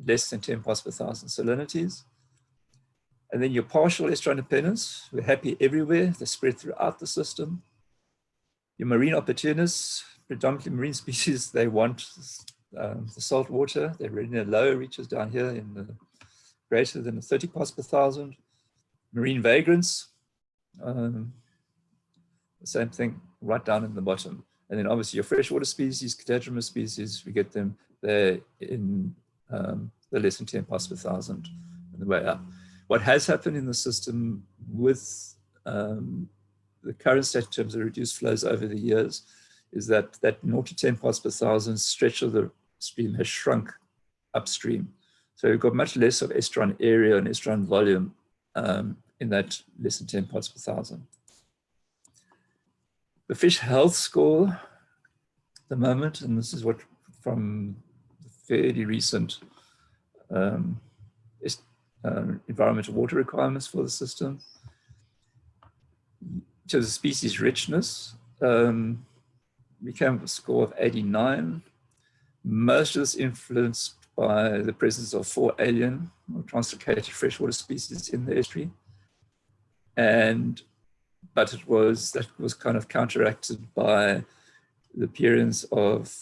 less than 10 parts per thousand salinities. And then your partial estuarine dependence, we're happy everywhere. They're spread throughout the system. Your marine opportunists, predominantly marine species, they want the salt water. They're in the lower reaches down here in the greater than 30 parts per thousand. Marine vagrants, the same thing right down in the bottom. And then obviously your freshwater species, catadromous species, we get them there in the less than 10 parts per thousand on the way up. What has happened in the system with the current state in terms of reduced flows over the years is that 0 to 10 parts per thousand stretch of the stream has shrunk upstream. So we've got much less of estuarine area and estuarine volume in that less than 10 parts per thousand. The fish health score at the moment, and this is what from fairly recent environmental water requirements for the system. terms of species richness, we came with a score of 89. Most of this influenced by the presence of 4 alien or translocated freshwater species in the estuary. But that was kind of counteracted by the appearance of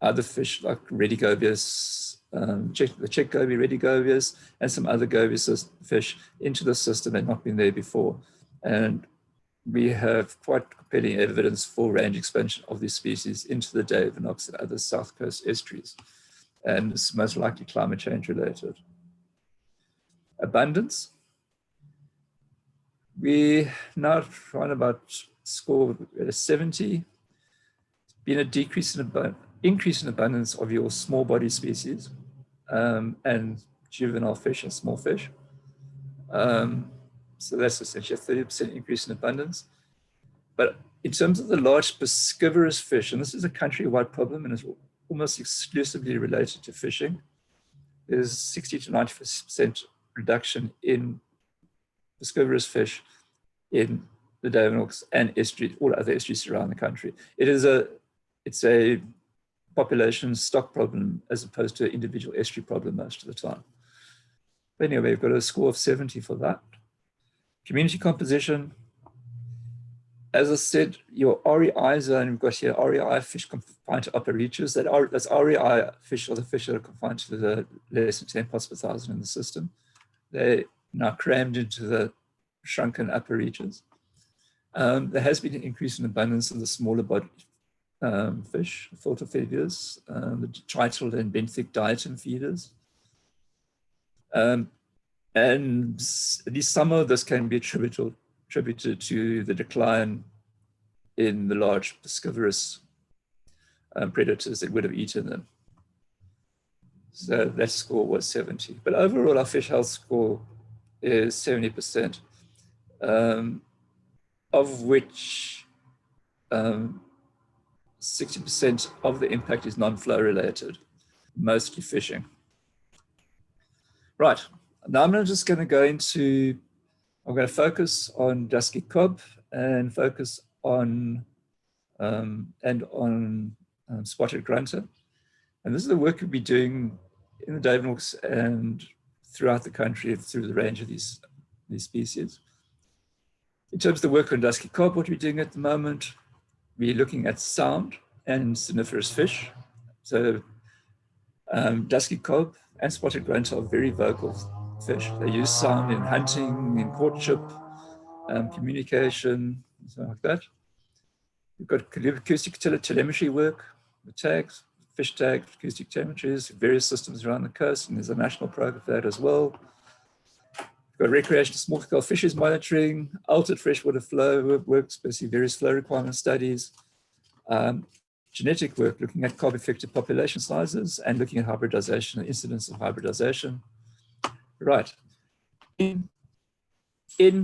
other fish like redigobius, the Czech goby redigobius, and some other gobius fish into the system that had not been there before. And we have quite compelling evidence for range expansion of these species into the Duiwenhoks and other south coast estuaries. And it's most likely climate change related. Abundance. We now trying about score at a 70. It's been a increase in abundance of your small body species and juvenile fish and small fish. So that's essentially a 30% increase in abundance. But in terms of the large piscivorous fish, and this is a countrywide problem and is almost exclusively related to fishing, there's 60 to 90% reduction in piscivorous fish in the Duiwenhoks and estuaries, all other estuaries around the country. It's a population stock problem as opposed to an individual estuary problem most of the time. But anyway, we've got a score of 70 for that. Community composition. As I said, your REI zone, we've got here REI fish confined to upper reaches. That's REI fish, or the fish that are confined to the less than 10 parts per thousand in the system. They're now crammed into the shrunken upper reaches. There has been an increase in abundance of the smaller body fish, filter feeders, the chital and benthic diatom feeders. And at least some of this can be attributed to the decline in the large piscivorous predators that would have eaten them. So that score was 70. But overall, our fish health score is 70%, of which 60% of the impact is non-flow related, mostly fishing. Right, now I'm just going to go into, I'm going to focus on dusky cob and focus on spotted grunter. And this is the work we'll be doing in the Duiwenhoks and throughout the country through the range of these species. In terms of the work on dusky cob, what we're doing at the moment, we're looking at sound and soniferous fish. So dusky cob and spotted grunter are very vocal fish. They use sound in hunting, in courtship, communication, something like that. We've got acoustic telemetry work, the tags, fish tags, acoustic telemetries, various systems around the coast, and there's a national program for that as well. We've got recreational small-scale fisheries monitoring, altered freshwater flow work, especially various flow requirement studies, genetic work looking at cob-affected population sizes and looking at hybridization, the incidence of hybridization. Right. In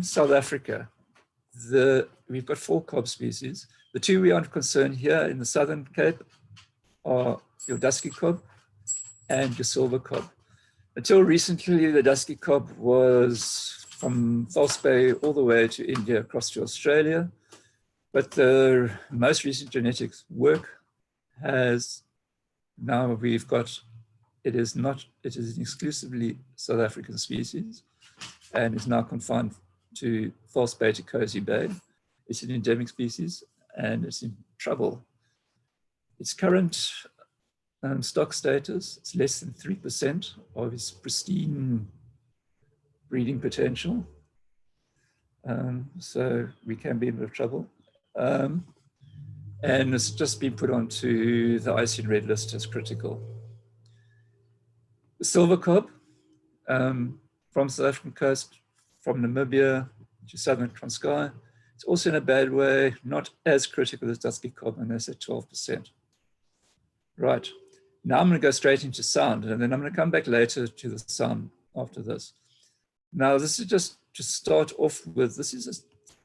South Africa, we've got 4 cob species. The 2 we are concerned here in the Southern Cape are your dusky cob and your silver cob. Until recently, the dusky cob was from False Bay all the way to India, across to Australia. But the most recent genetics work has, now we've got, it is an exclusively South African species and is now confined to False Bay to Cozy Bay. It's an endemic species and it's in trouble. Its current stock status, it's less than 3% of its pristine breeding potential. So we can be in a bit of trouble. And it's just been put onto the ICN red list as critical. The silver cob from South African coast, from Namibia to southern Transkei, it's also in a bad way, not as critical as dusky cob, and that's at 12%. Right, now I'm going to go straight into sound, and then I'm going to come back later to the sound after this. Now, this is just to start off with, this is a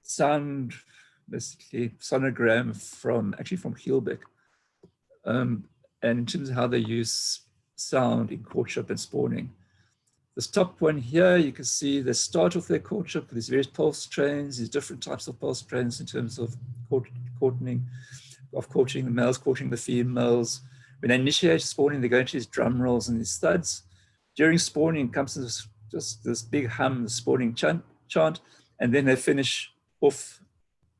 sound, basically sonogram from Gielbeck. And in terms of how they use sound in courtship and spawning. This top one here, you can see they start off their courtship with these various pulse trains, these different types of pulse trains in terms of courting the males, courting the females. When they initiate spawning, they go into these drum rolls and these studs. During spawning comes just this big hum, the spawning chant, and then they finish off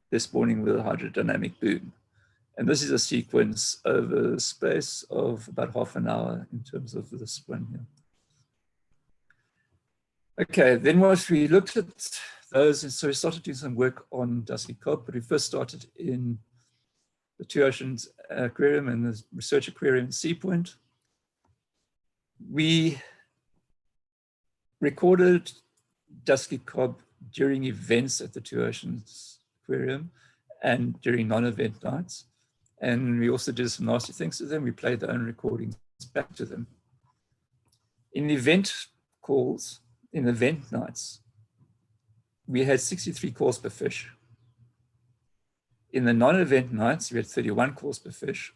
their spawning with a hydrodynamic boom. And this is a sequence over a space of about half an hour in terms of this one here. Okay, then once we looked at those, and so we started doing some work on dusky cob, but we first started in the Two Oceans Aquarium and the Research Aquarium Sea Point. We recorded dusky cob during events at the Two Oceans Aquarium and during non-event nights. And we also did some nasty things to them. We played their own recordings back to them. In event calls, in event nights, we had 63 calls per fish. In the non-event nights, we had 31 calls per fish.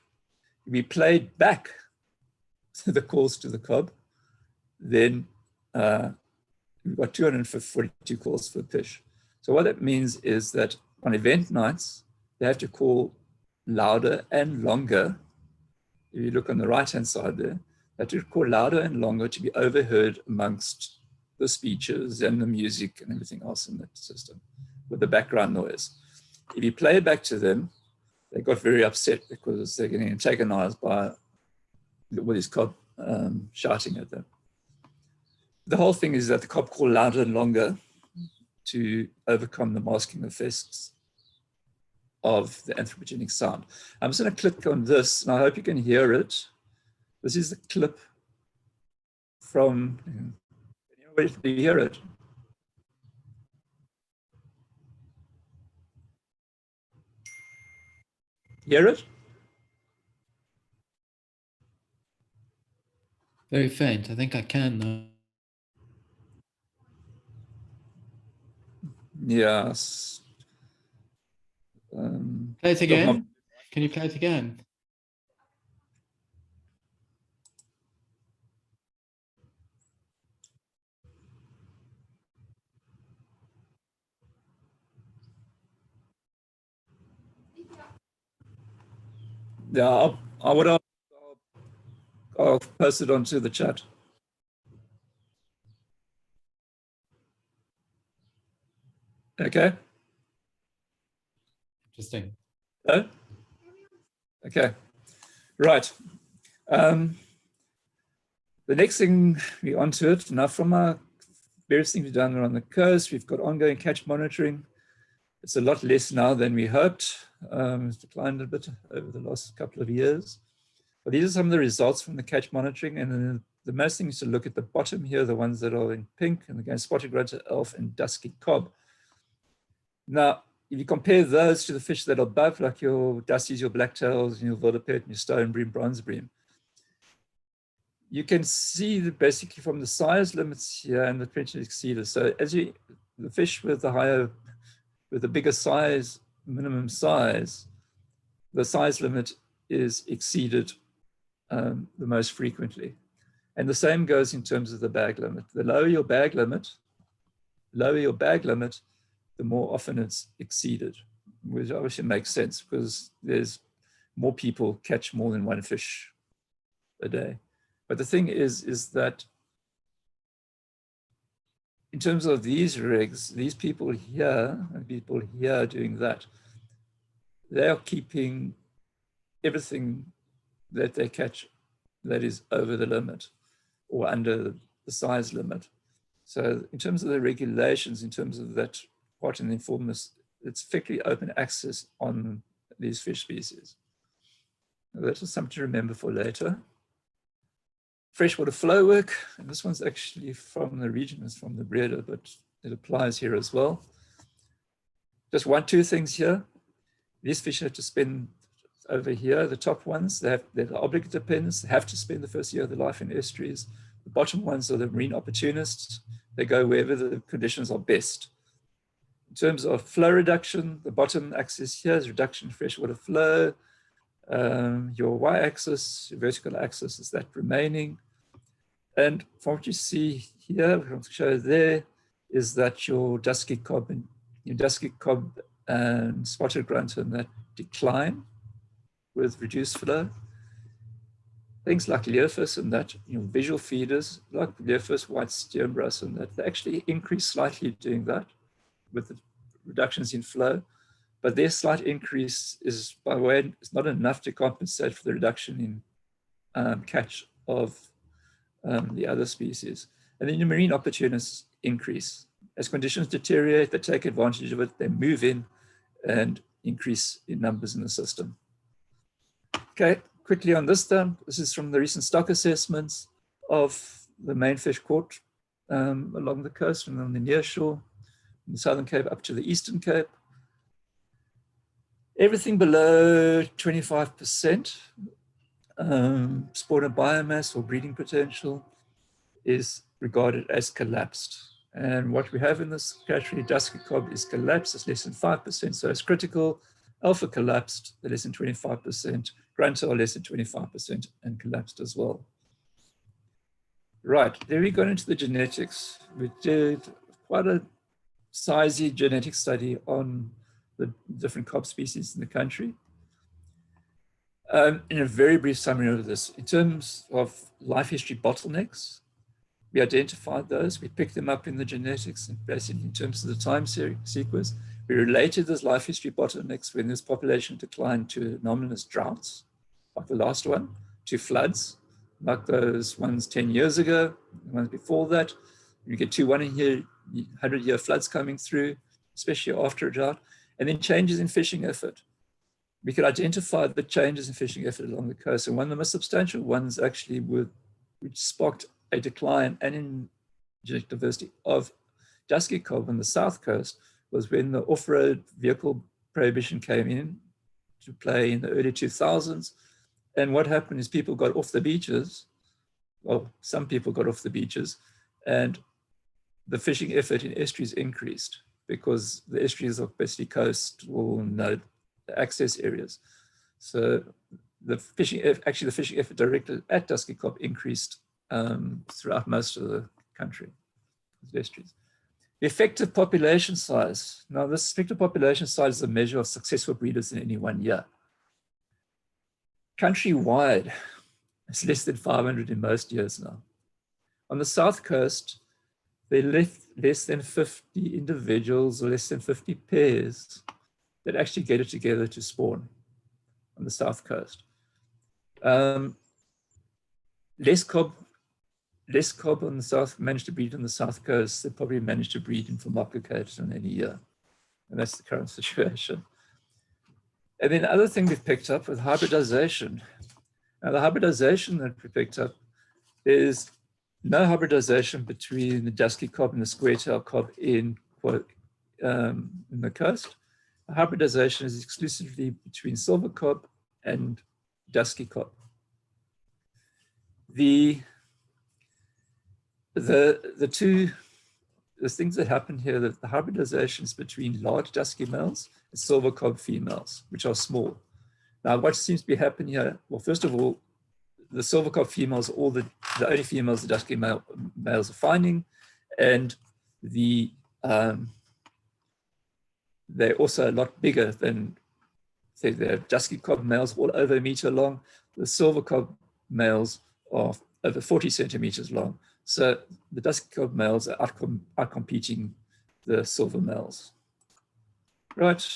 We played back the calls to the cob. Then we've got 242 calls per fish. So what that means is that on event nights, they have to call louder and longer. If you look on the right-hand side there, they have to call louder and longer to be overheard amongst the speeches and the music and everything else in that system with the background noise. If you play it back to them, they got very upset because they're getting antagonized by with his cob shouting at them. The whole thing is that the cob call louder and longer to overcome the masking effects of the anthropogenic sound. I'm just going to click on this, and I hope you can hear it. This is the clip from, do you hear it? Hear it? Very faint. I think I can though. Yes. Play it again. Can you play it again? Yeah, I'll post it onto the chat. Okay. Interesting. Oh? Okay. Right. The next thing we're onto it now. From our various things we've done on the coast, we've got ongoing catch monitoring. It's a lot less now than we hoped. It's declined a bit over the last couple of years. But these are some of the results from the catch monitoring. And then the most thing is to look at the bottom here, the ones that are in pink, and again, spotted rotor elf and dusky cob. Now, if you compare those to the fish that are above, like your dusties, your blacktails, and your villepet, and your stone bream, bronze bream, you can see that basically from the size limits here and the potential exceeders. So as the fish with the bigger size, minimum size, the size limit is exceeded the most frequently. And the same goes in terms of the bag limit. The lower your bag limit, the more often it's exceeded, which obviously makes sense because there's more people catch more than one fish a day. But the thing is that in terms of these rigs, these people here and people here doing that, they are keeping everything that they catch that is over the limit or under the size limit. So in terms of the regulations, in terms of that part in the informers, it's effectively open access on these fish species. Now, that is something to remember for later. Freshwater flow work, and this one's actually from the region, it's from the breeder, but it applies here as well. Just two things here. These fish have to spend over here, the top ones, they're obligate dependents, they have to spend the first year of their life in estuaries. The bottom ones are the marine opportunists. They go wherever the conditions are best. In terms of flow reduction, the bottom axis here is reduction in freshwater flow. Your y-axis, your vertical axis is that remaining. And from what you see here, what I want to show there is that your dusky cob and spotted grunter that decline with reduced flow. Things like leofus and that, visual feeders like leofus, white steenbras and that, they actually increase slightly doing that with the reductions in flow, but their slight increase is, by the way, it's not enough to compensate for the reduction in catch of the other species. And then the marine opportunists increase. As conditions deteriorate, they take advantage of it, they move in and increase in numbers in the system. Okay, quickly on this then, this is from the recent stock assessments of the main fish caught along the coast and on the near shore, from the Southern Cape up to the Eastern Cape. Everything below 25% spawner biomass or breeding potential is regarded as collapsed. And what we have in this category, dusky cob, is collapsed, it's less than 5%, so it's critical. Alpha collapsed, they're less than 25%. Grunter are less than 25% and collapsed as well. Right, then we got into the genetics. We did quite a sizey genetic study on the different cob species in the country. In a very brief summary of this, in terms of life history bottlenecks, we identified those, we picked them up in the genetics, and basically in terms of the time sequence, we related those life history bottlenecks when this population declined to anomalous droughts, like the last one, to floods, like those ones 10 years ago, the ones before that. You get 100-year floods coming through, especially after a drought, and then changes in fishing effort. We could identify the changes in fishing effort along the coast, and one of the most substantial ones actually which sparked a decline and in genetic diversity of dusky cob on the south coast was when the off-road vehicle prohibition came in to play in the early 2000s. And what happened is people got off the beaches, well, some people got off the beaches, and the fishing effort in estuaries increased because the estuaries are basically coastal node access areas. So the fishing effort directed at dusky cob increased throughout most of the country. The effective population size. Now, this effective population size is a measure of successful breeders in any one year. Countrywide, it's less than 500 in most years now. On the south coast, they left less than 50 individuals or less than 50 pairs that actually get it together to spawn on the south coast. Less cob on the south managed to breed on the south coast. They probably managed to breed in Vermaaklikheid in any year. And that's the current situation. And then the other thing we've picked up with hybridization. Now the hybridization that we picked up is no hybridization between the dusky cob and the square-tail cob in the coast. Hybridization is exclusively between silver cob and dusky cob. The things that happen here, the hybridization is between large dusky males and silver cob females, which are small. Now, what seems to be happening here, well, first of all, the silver cob females are all the only females the dusky males are finding, and they're also a lot bigger than, say, the dusky cob males, all over a meter long. The silver cob males are over 40 centimeters long. So the dusky cob males are outcompeting the silver males. Right.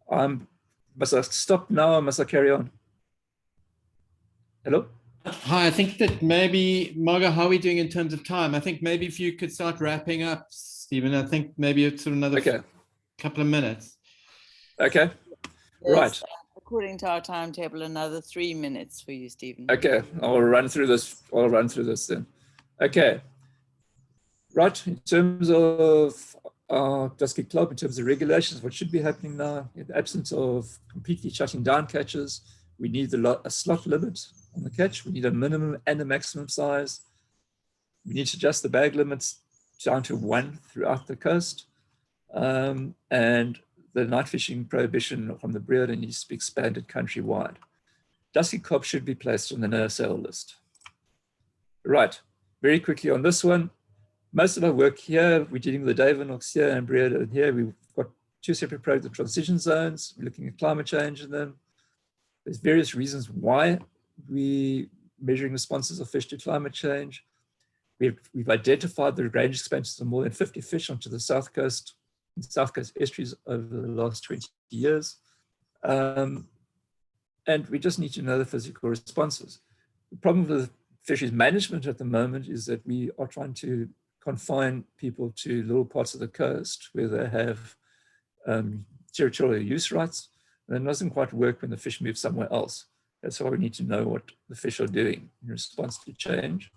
Must I stop now or must I carry on? Hello? Hi, I think that maybe, Margo, how are we doing in terms of time? I think maybe if you could start wrapping up, Stephen. I think maybe it's another couple of minutes. Okay. There's, right. According to our timetable, another 3 minutes for you, Stephen. Okay, I'll run through this. Then. Okay. Right, in terms of dusky club, in terms of regulations, what should be happening now, in the absence of completely shutting down catches, we need a slot limit on the catch. We need a minimum and a maximum size. We need to adjust the bag limits down to 1 throughout the coast. And the night fishing prohibition from the breeder needs to be expanded countrywide. Dusky cob should be placed on the no-sale list. Right, very quickly on this one. Most of our work here, we're dealing with the Duiwenhoks here and Breda here. We've got 2 separate projects of transition zones. We're looking at climate change in them. There's various reasons why we're measuring responses of fish to climate change. We've identified the range expansions of more than 50 fish onto the south coast estuaries over the last 20 years. And we just need to know the physical responses. The problem with fisheries management at the moment is that we are trying to confine people to little parts of the coast where they have territorial use rights. And it doesn't quite work when the fish move somewhere else. That's why we need to know what the fish are doing in response to change.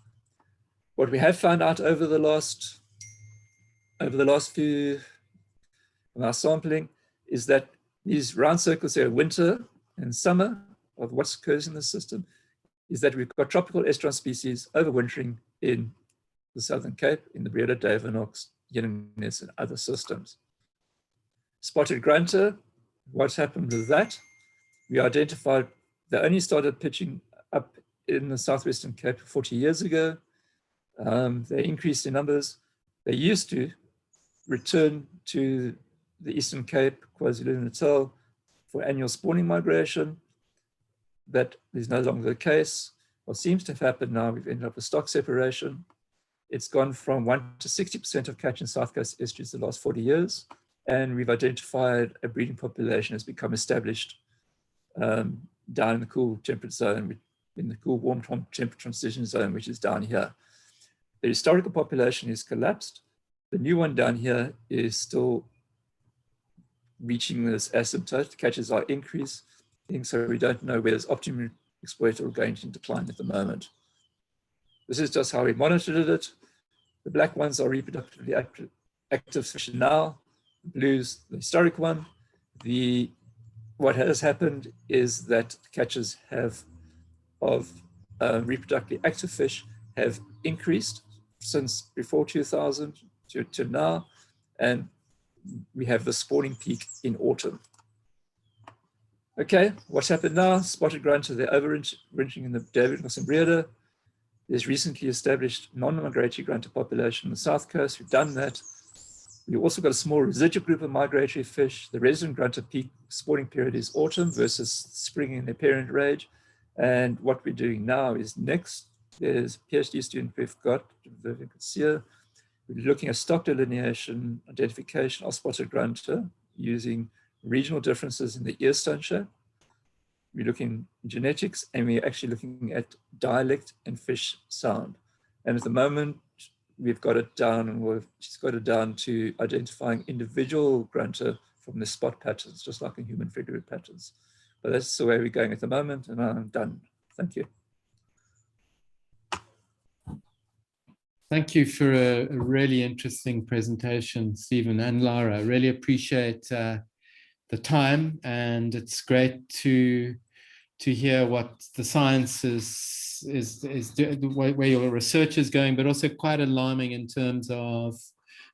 What we have found out over the last few of our sampling is that these round circles here, winter and summer, of what occurs in the system, is that we've got tropical estuarine species overwintering in the Southern Cape, in the Breda, Duiwenhoks, Duiwenhoks, and other systems. Spotted grunter, what's happened with that? We identified they only started pitching up in the Southwestern Cape 40 years ago. They increased in numbers. They used to return to the Eastern Cape, KwaZulu-Natal, for annual spawning migration. That is no longer the case. What seems to have happened now, we've ended up with stock separation. It's gone from 1 to 60% of catch in South Coast estuaries the last 40 years. And we've identified a breeding population has become established down in the cool temperate zone, in the cool warm temperate transition zone, which is down here. The historical population is collapsed. The new one down here is still reaching this asymptote. The catches are increasing, so we don't know whether it's optimally exploited or going to decline at the moment. This is just how we monitored it. The black ones are reproductively active fish now. The blues, the historic one. What has happened is that the catches of reproductively active fish have increased since before 2000 to now, and we have the spawning peak in autumn. Okay, what's happened now? Spotted grunter, they're overwintering in the Duiwenhoks and Breda. There's recently established non-migratory grunter population on the south coast. We've done that. We've also got a small residual group of migratory fish. The resident grunter peak spawning period is autumn versus spring in their parent range. And what we're doing now is next, there's a PhD student we've got, Vivian Kutsia. We're looking at stock delineation, identification of spotted grunter using regional differences in the earstone shape. We're looking at genetics, and we're actually looking at dialect and fish sound. And at the moment, we've got it down, and she's got it down to identifying individual grunter from the spot patterns, just like in human figure patterns. But that's the way we're going at the moment, and I'm done. Thank you. Thank you for a really interesting presentation, Stephen and Lara. I really appreciate the time, and it's great to hear what the science is where your research is going, but also quite alarming in terms of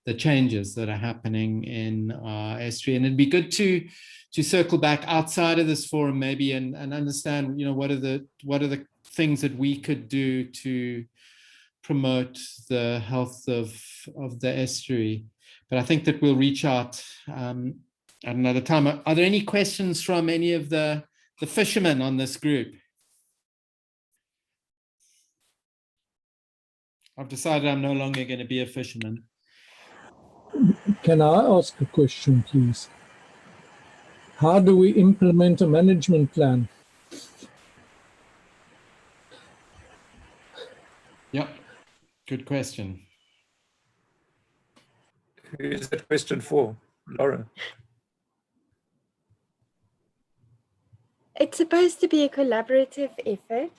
the changes that are happening in our estuary. And it'd be good to circle back outside of this forum maybe and understand, you know, what are the things that we could do to promote the health of the estuary. But I think that we'll reach out at another time. Are there any questions from any of the fishermen on this group? I've decided I'm no longer going to be a fisherman. Can I ask a question, please? How do we implement a management plan? Yep, good question. Who is that question for? Laura? It's supposed to be a collaborative effort.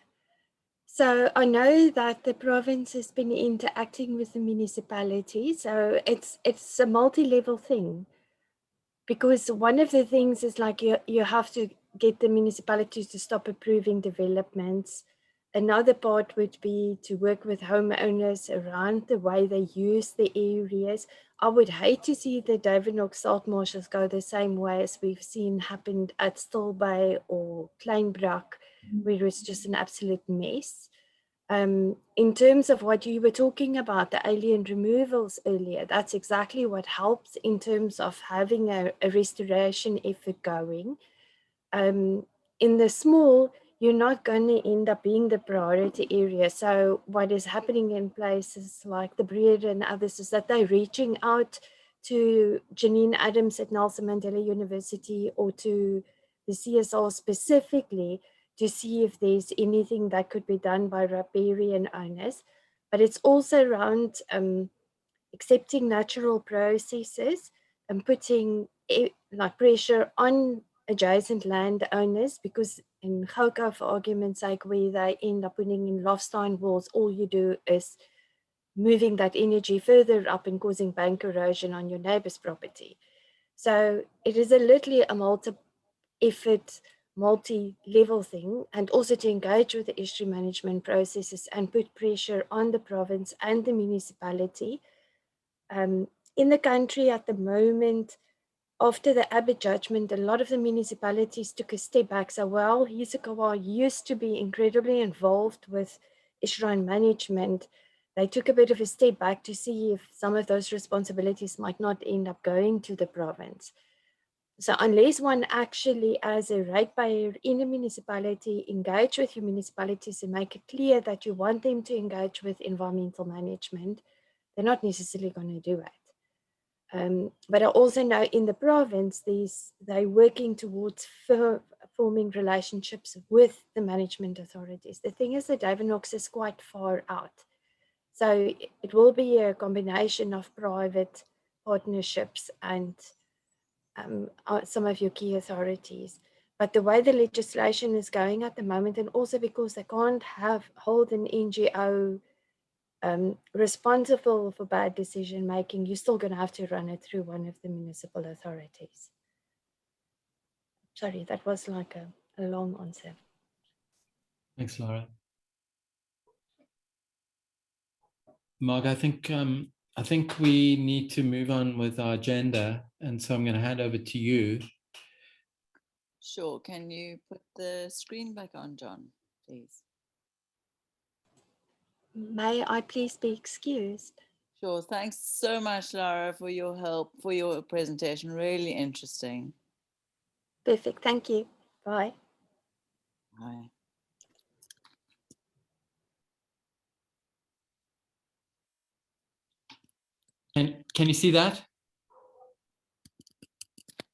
So I know that the province has been interacting with the municipality. So it's a multi-level thing, because one of the things is like you have to get the municipalities to stop approving developments. Another part would be to work with homeowners around the way they use the areas. I would hate to see the Duiwenhoks salt marshes go the same way as we've seen happened at Stilbay or Kleinbrak, where it's just an absolute mess. In terms of what you were talking about, the alien removals earlier, that's exactly what helps in terms of having a restoration effort going. In the small, you're not going to end up being the priority area. So what is happening in places like the Breed and others is that they're reaching out to Janine Adams at Nelson Mandela University or to the CSR specifically to see if there's anything that could be done by riparian owners. But it's also around accepting natural processes and putting like pressure on adjacent landowners, because in Gauka, for argument's sake, where they end up putting in Lofstein walls, all you do is moving that energy further up and causing bank erosion on your neighbor's property. So it is a literally a multi-effort, multi-level thing, and also to engage with the estuary management processes and put pressure on the province and the municipality. In the country at the moment, after the Abbott judgment, a lot of the municipalities took a step back. So while Hisakawa used to be incredibly involved with estuarine management, they took a bit of a step back to see if some of those responsibilities might not end up going to the province. So unless one actually, as a ratepayer in a municipality, engage with your municipalities and make it clear that you want them to engage with environmental management, they're not necessarily going to do it. But I also know in the province, they're working towards forming relationships with the management authorities. The thing is that Duiwenhoks is quite far out. So it will be a combination of private partnerships and some of your key authorities. But the way the legislation is going at the moment, and also because they can't hold an NGO responsible for bad decision making, you're still going to have to run it through one of the municipal authorities. Sorry, that was like a long answer. Thanks, Laura. Marg, I think we need to move on with our agenda, and so I'm going to hand over to you. Sure. Can you put the screen back on, John, please? May I please be excused? Sure. Thanks so much, Lara, for your help, for your presentation. Really interesting. Perfect. Thank you. Bye. Bye. Can you see that?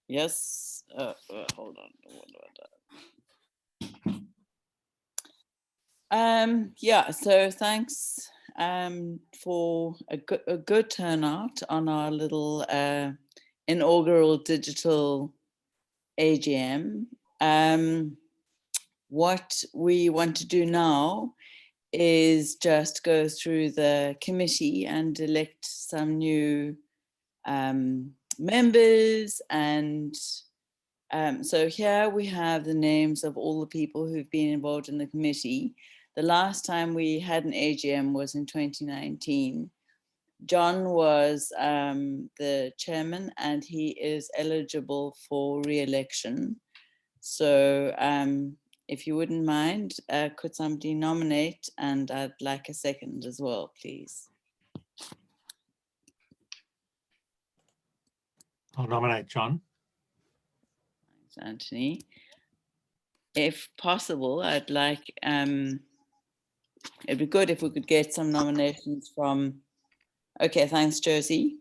Yes. Hold on. Yeah, so thanks for a good turnout on our little inaugural digital AGM. What we want to do now is just go through the committee and elect some new members, and so here we have the names of all the people who've been involved in the committee. The last time we had an AGM was in 2019. John was the chairman, and he is eligible for re-election. So if you wouldn't mind, could somebody nominate? And I'd like a second as well, please. I'll nominate John. Thanks, Anthony. If possible, I'd like, it'd be good if we could get some nominations from, okay, thanks, Josie.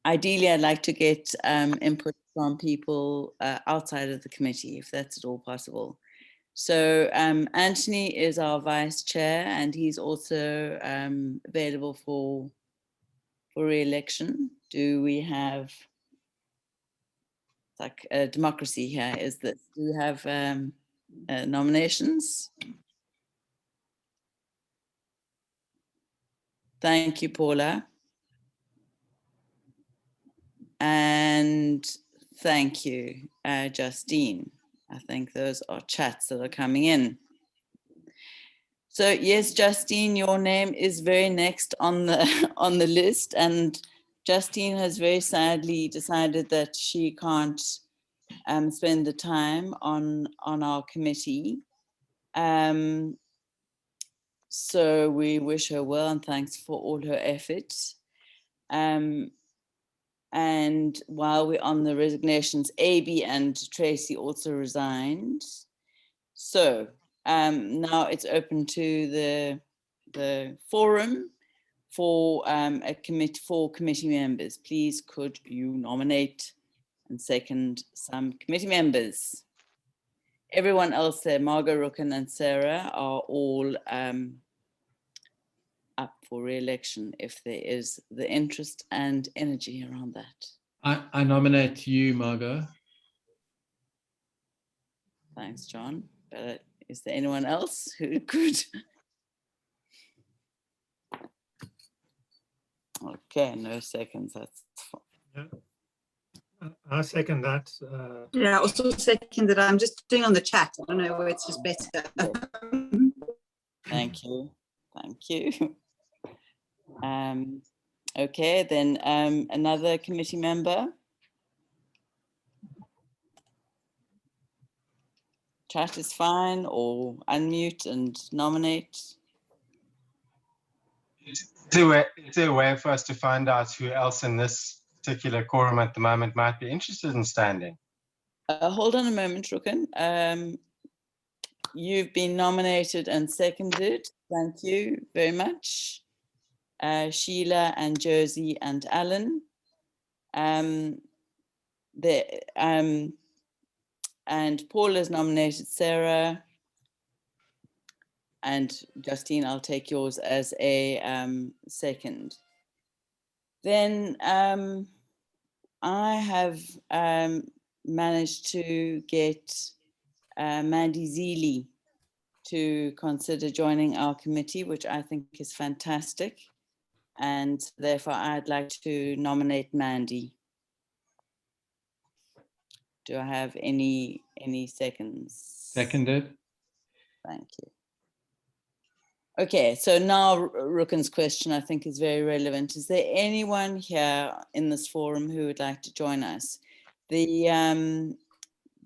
Ideally, I'd like to get input from people outside of the committee, if that's at all possible. So Anthony is our vice chair, and he's also available for re-election. Do we have, like a democracy here, is that, do we have nominations? Thank you, Paula. And thank you, Justine. I think those are chats that are coming in. So yes, Justine, your name is very next on the list, and Justine has very sadly decided that she can't spend the time on our committee. So we wish her well and thanks for all her efforts. And while we're on the resignations, AB and Tracy also resigned. So now it's open to the forum for committee members. Please could you nominate and second some committee members? Everyone else there, Margot, Rucken and Sarah, are all up for re-election if there is the interest and energy around that. I nominate you, Margot. Thanks, John. Is there anyone else who could? Okay, no seconds. That's fine. Yeah. I second that. Yeah, I also second that. I'm just doing on the chat. I don't know where it's just better. Thank you. Thank you. Okay, then another committee member. Chat is fine, or unmute and nominate. Is there a way for us to find out who else in this particular quorum at the moment might be interested in standing? Hold on a moment, Rucken. You've been nominated and seconded. Thank you very much. Sheila and Josie and Alan. And Paul has nominated Sarah. And Justine, I'll take yours as a second. Then I have managed to get Mandy Zeely to consider joining our committee, which I think is fantastic. And therefore, I'd like to nominate Mandy. Do I have any seconds? Seconded. Thank you. Okay, so now Rucken's question I think is very relevant. Is there anyone here in this forum who would like to join us? The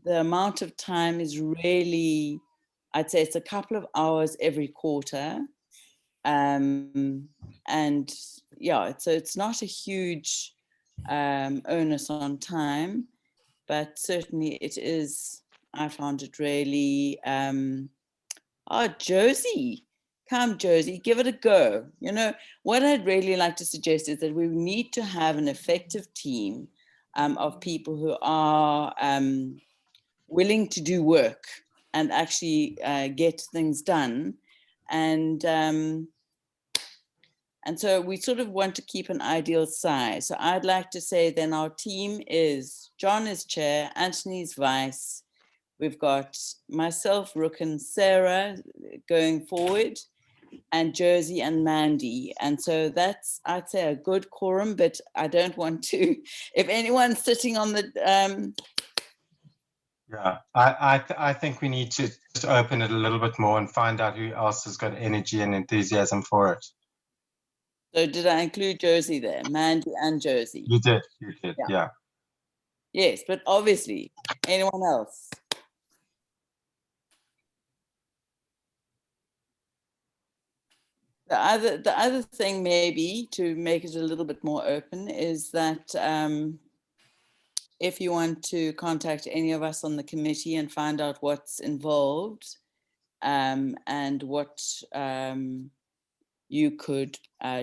amount of time is really, I'd say it's a couple of hours every quarter. And yeah, so it's not a huge onus on time, but certainly it is, I found it really, Josie, come Josie, give it a go. You know, what I'd really like to suggest is that we need to have an effective team of people who are willing to do work and actually get things done. And so we sort of want to keep an ideal size. So I'd like to say then our team is John is chair, Anthony's vice. We've got myself, Rucken, Sarah going forward, and Josie and Mandy. And so that's, I'd say, a good quorum, but I don't want to, if anyone's sitting on the... Yeah, I think we need to just open it a little bit more and find out who else has got energy and enthusiasm for it. So did I include Josie there? Mandy and Josie? You did, yeah. Yes, but obviously, anyone else? The other thing maybe to make it a little bit more open is that if you want to contact any of us on the committee and find out what's involved and what you could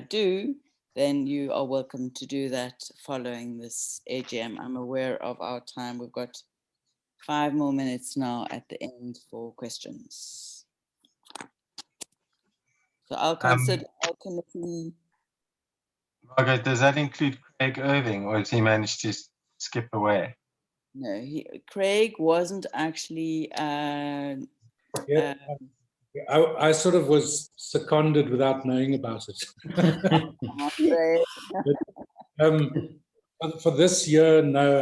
do, then you are welcome to do that following this AGM. I'm aware of our time. We've got 5 more minutes now at the end for questions. So I'll consider our committee. Margaret, does that include Craig Irving, or has he managed to skip away? No, Craig wasn't actually. Yeah, I sort of was seconded without knowing about it. But, for this year, no,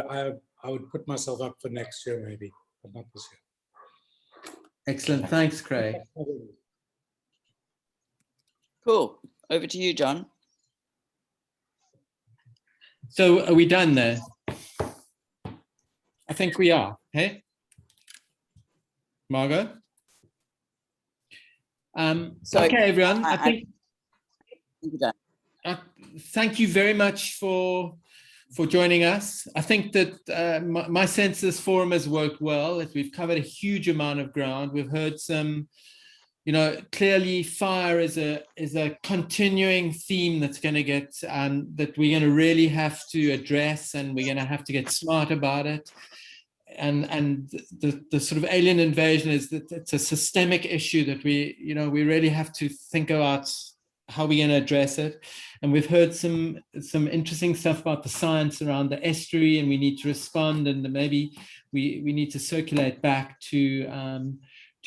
I would put myself up for next year maybe, but not this year. Excellent, thanks, Craig. Cool. Over to you, John. So are we done there? I think we are, hey? Margot? So okay, everyone. I think. Thank you very much for joining us. I think that my sense this forum has worked well. That we've covered a huge amount of ground. We've heard some, clearly fire is a continuing theme that's going to get that we're going to really have to address, and we're going to have to get smart about it. And the sort of alien invasion is that it's a systemic issue that we really have to think about how we're going to address it. And we've heard some interesting stuff about the science around the estuary, and we need to respond, and maybe we need to circulate back to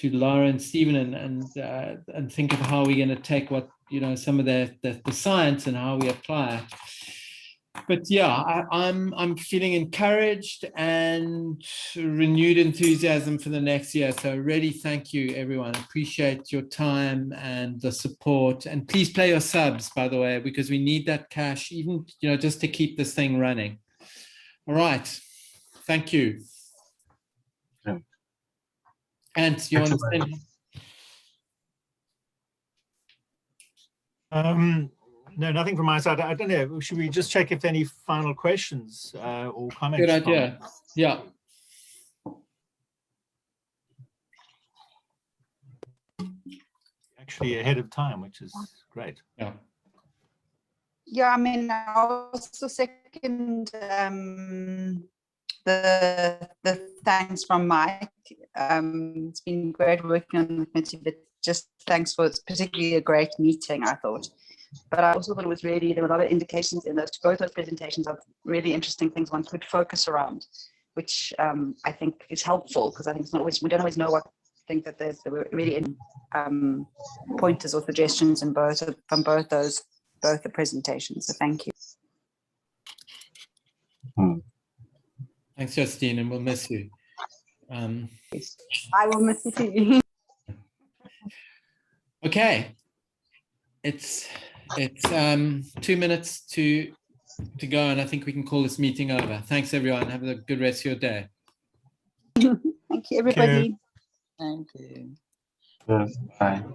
Laura and Stephen and think of how we're going to take what some of the science and how we apply it. But yeah, I'm feeling encouraged and renewed enthusiasm for the next year. So really thank you, everyone. Appreciate your time and the support. And please play your subs, by the way, because we need that cash, even just to keep this thing running. All right. Thank you. Yeah. And you want to No, nothing from my side. I don't know. Should we just check if there are any final questions or comments? Good idea. Yeah. Actually ahead of time, which is great. Yeah. Yeah, I mean, I also second the thanks from Mike. It's been great working on the committee, but just thanks for particularly a great meeting, I thought. But I also thought it was there were a lot of indications in both those presentations of really interesting things one could focus around, which I think is helpful, because I think it's not always, we don't always know what to think, that there were really pointers or suggestions in both the presentations. So thank you. Thanks, Justine, and we'll miss you. I will miss you too. Okay. It's 2 minutes to go, and I think we can call this meeting over. Thanks, everyone. Have a good rest of your day. Thank you, everybody. Thank you. Yes, fine.